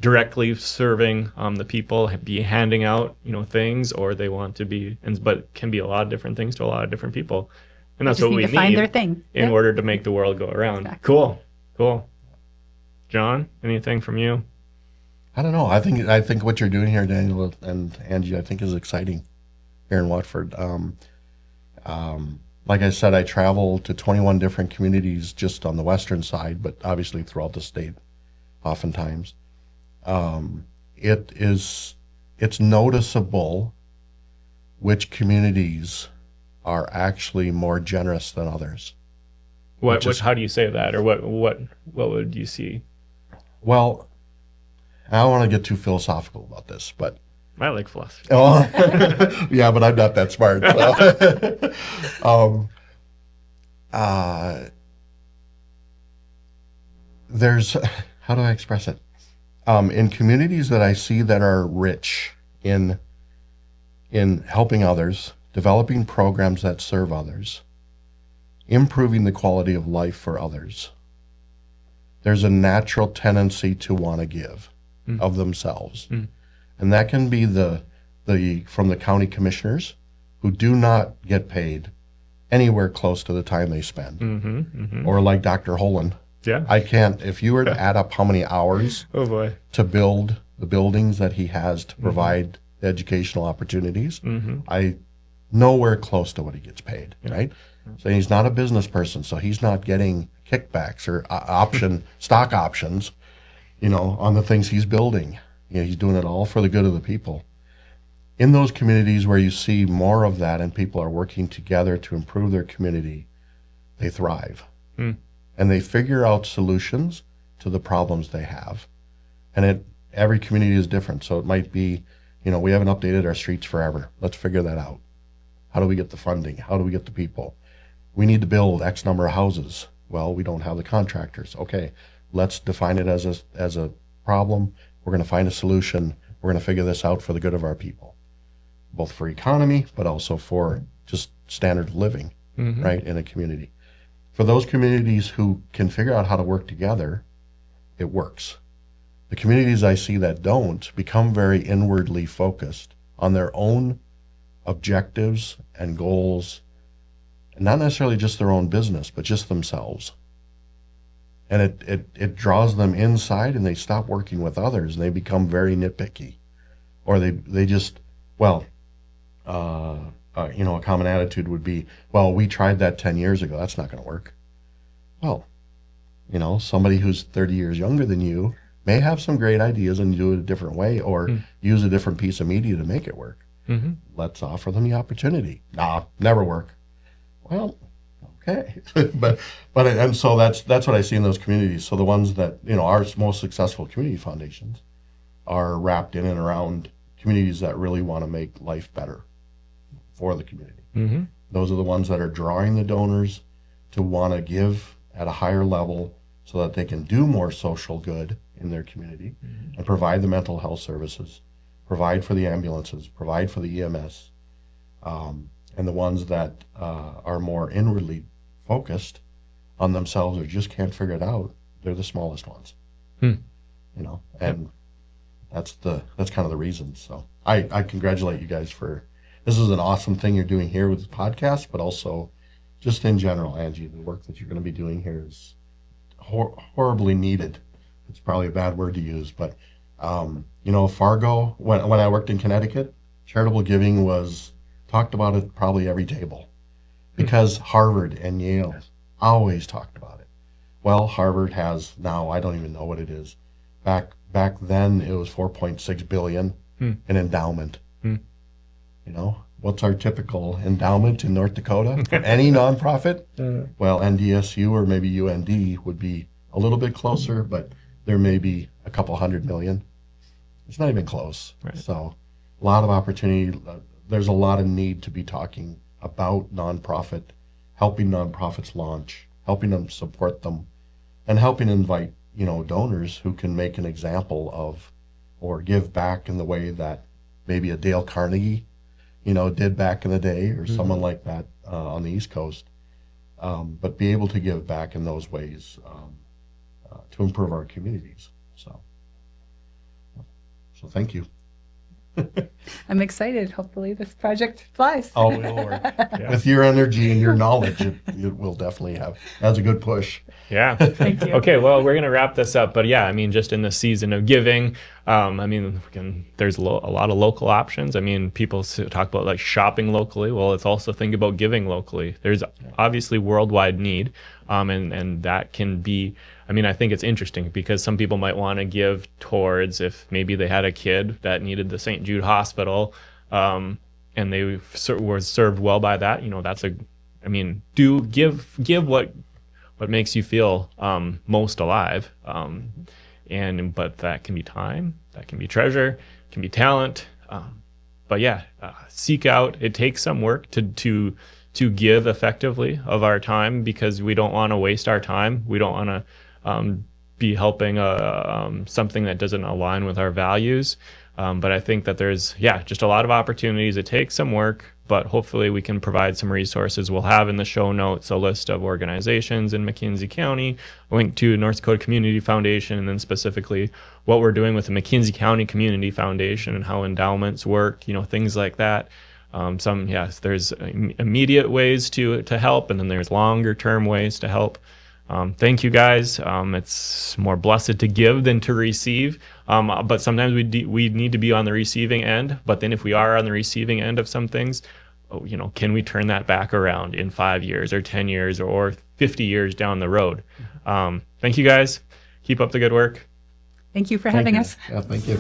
directly serving the people, be handing out things, or they want to be, but it can be a lot of different things to a lot of different people, and that's what we need find their thing in order to make the world go around. Exactly. Cool. John, anything from you? I don't know. I think what you're doing here, Daniel and Angie, I think is exciting here in Watford. Like I said, I travel to 21 different communities just on the western side, but obviously throughout the state oftentimes. It's noticeable which communities are actually more generous than others. How do you say that, or what would you see? Well, I don't want to get too philosophical about this, but I like philosophy. Oh, yeah, but I'm not that smart. So. There's, how do I express it? In communities that I see that are rich in helping others, developing programs that serve others, improving the quality of life for others, there's a natural tendency to want to give of themselves. And that can be from the county commissioners, who do not get paid anywhere close to the time they spend. Or like Dr. Holland. Yeah. I can't, if you were to add up how many hours oh boy, to build the buildings that he has to provide the educational opportunities, I nowhere close to what he gets paid, right? So he's not a business person, so he's not getting kickbacks or stock options, on the things he's building. He's doing it all for the good of the people. In those communities where you see more of that and people are working together to improve their community, they thrive. And they figure out solutions to the problems they have. And every community is different. So it might be, we haven't updated our streets forever. Let's figure that out. How do we get the funding? How do we get the people? We need to build X number of houses. Well, we don't have the contractors. Okay, let's define it as a problem. We're going to find a solution. We're going to figure this out for the good of our people, both for economy, but also for just standard of living, right, in a community. For those communities who can figure out how to work together, it works. The communities I see that don't become very inwardly focused on their own objectives and goals, and not necessarily just their own business, but just themselves. And it draws them inside, and they stop working with others, and they become very nitpicky. Or they just, a common attitude would be, well, we tried that 10 years ago. That's not going to work. Well, somebody who's 30 years younger than you may have some great ideas and do it a different way, or use a different piece of media to make it work. Let's offer them the opportunity. Nah, never work. Well, okay. and so that's what I see in those communities. So the ones that, our most successful community foundations are wrapped in and around communities that really want to make life better for the community. Those are the ones that are drawing the donors to want to give at a higher level so that they can do more social good in their community and provide the mental health services, provide for the ambulances, provide for the EMS. And the ones that are more inwardly focused on themselves or just can't figure it out, they're the smallest ones. And that's kind of the reason. So I congratulate you guys this is an awesome thing you're doing here with the podcast, but also just in general, Angie, the work that you're going to be doing here is horribly needed. It's probably a bad word to use, but Fargo, when I worked in Connecticut, charitable giving was talked about at probably every table because Harvard and Yale always talked about it. Well, Harvard has now, I don't even know what it is. Back then it was $4.6 billion in endowment. What's our typical endowment in North Dakota for any nonprofit? Well, NDSU or maybe UND would be a little bit closer, but there may be a couple $100 million. It's not even close. Right. So a lot of opportunity. There's a lot of need to be talking about nonprofit, helping nonprofits launch, helping them support them, and helping invite, donors who can make an example of or give back in the way that maybe a Dale Carnegie, did back in the day, or someone like that on the East Coast. But be able to give back in those ways to improve our communities. So thank you. I'm excited. Hopefully this project flies. Oh, it'll work. With your energy and your knowledge, it will definitely have. That's a good push. Yeah. Thank you. Okay, well, we're going to wrap this up. But yeah, I mean, just in the season of giving, there's a lot of local options. I mean, people talk about like shopping locally. Well, let's also think about giving locally. There's obviously worldwide need, and that can be, I think it's interesting because some people might want to give towards if maybe they had a kid that needed the St. Jude Hospital, and they were served well by that. Give what makes you feel most alive. But that can be time, that can be treasure, can be talent. Seek out. It takes some work to give effectively of our time, because we don't want to waste our time. We don't want to be helping something that doesn't align with our values. But I think that there's, just a lot of opportunities. It takes some work, but hopefully we can provide some resources. We'll have in the show notes a list of organizations in McKenzie County, a link to North Dakota Community Foundation, and then specifically what we're doing with the McKenzie County Community Foundation and how endowments work, things like that. There's immediate ways to help, and then there's longer term ways to help. Thank you guys. It's more blessed to give than to receive. But sometimes we need to be on the receiving end. But then if we are on the receiving end of some things, can we turn that back around in 5 years or 10 years or 50 years down the road? Thank you guys. Keep up the good work. Thank you for having us. Yeah, thank you.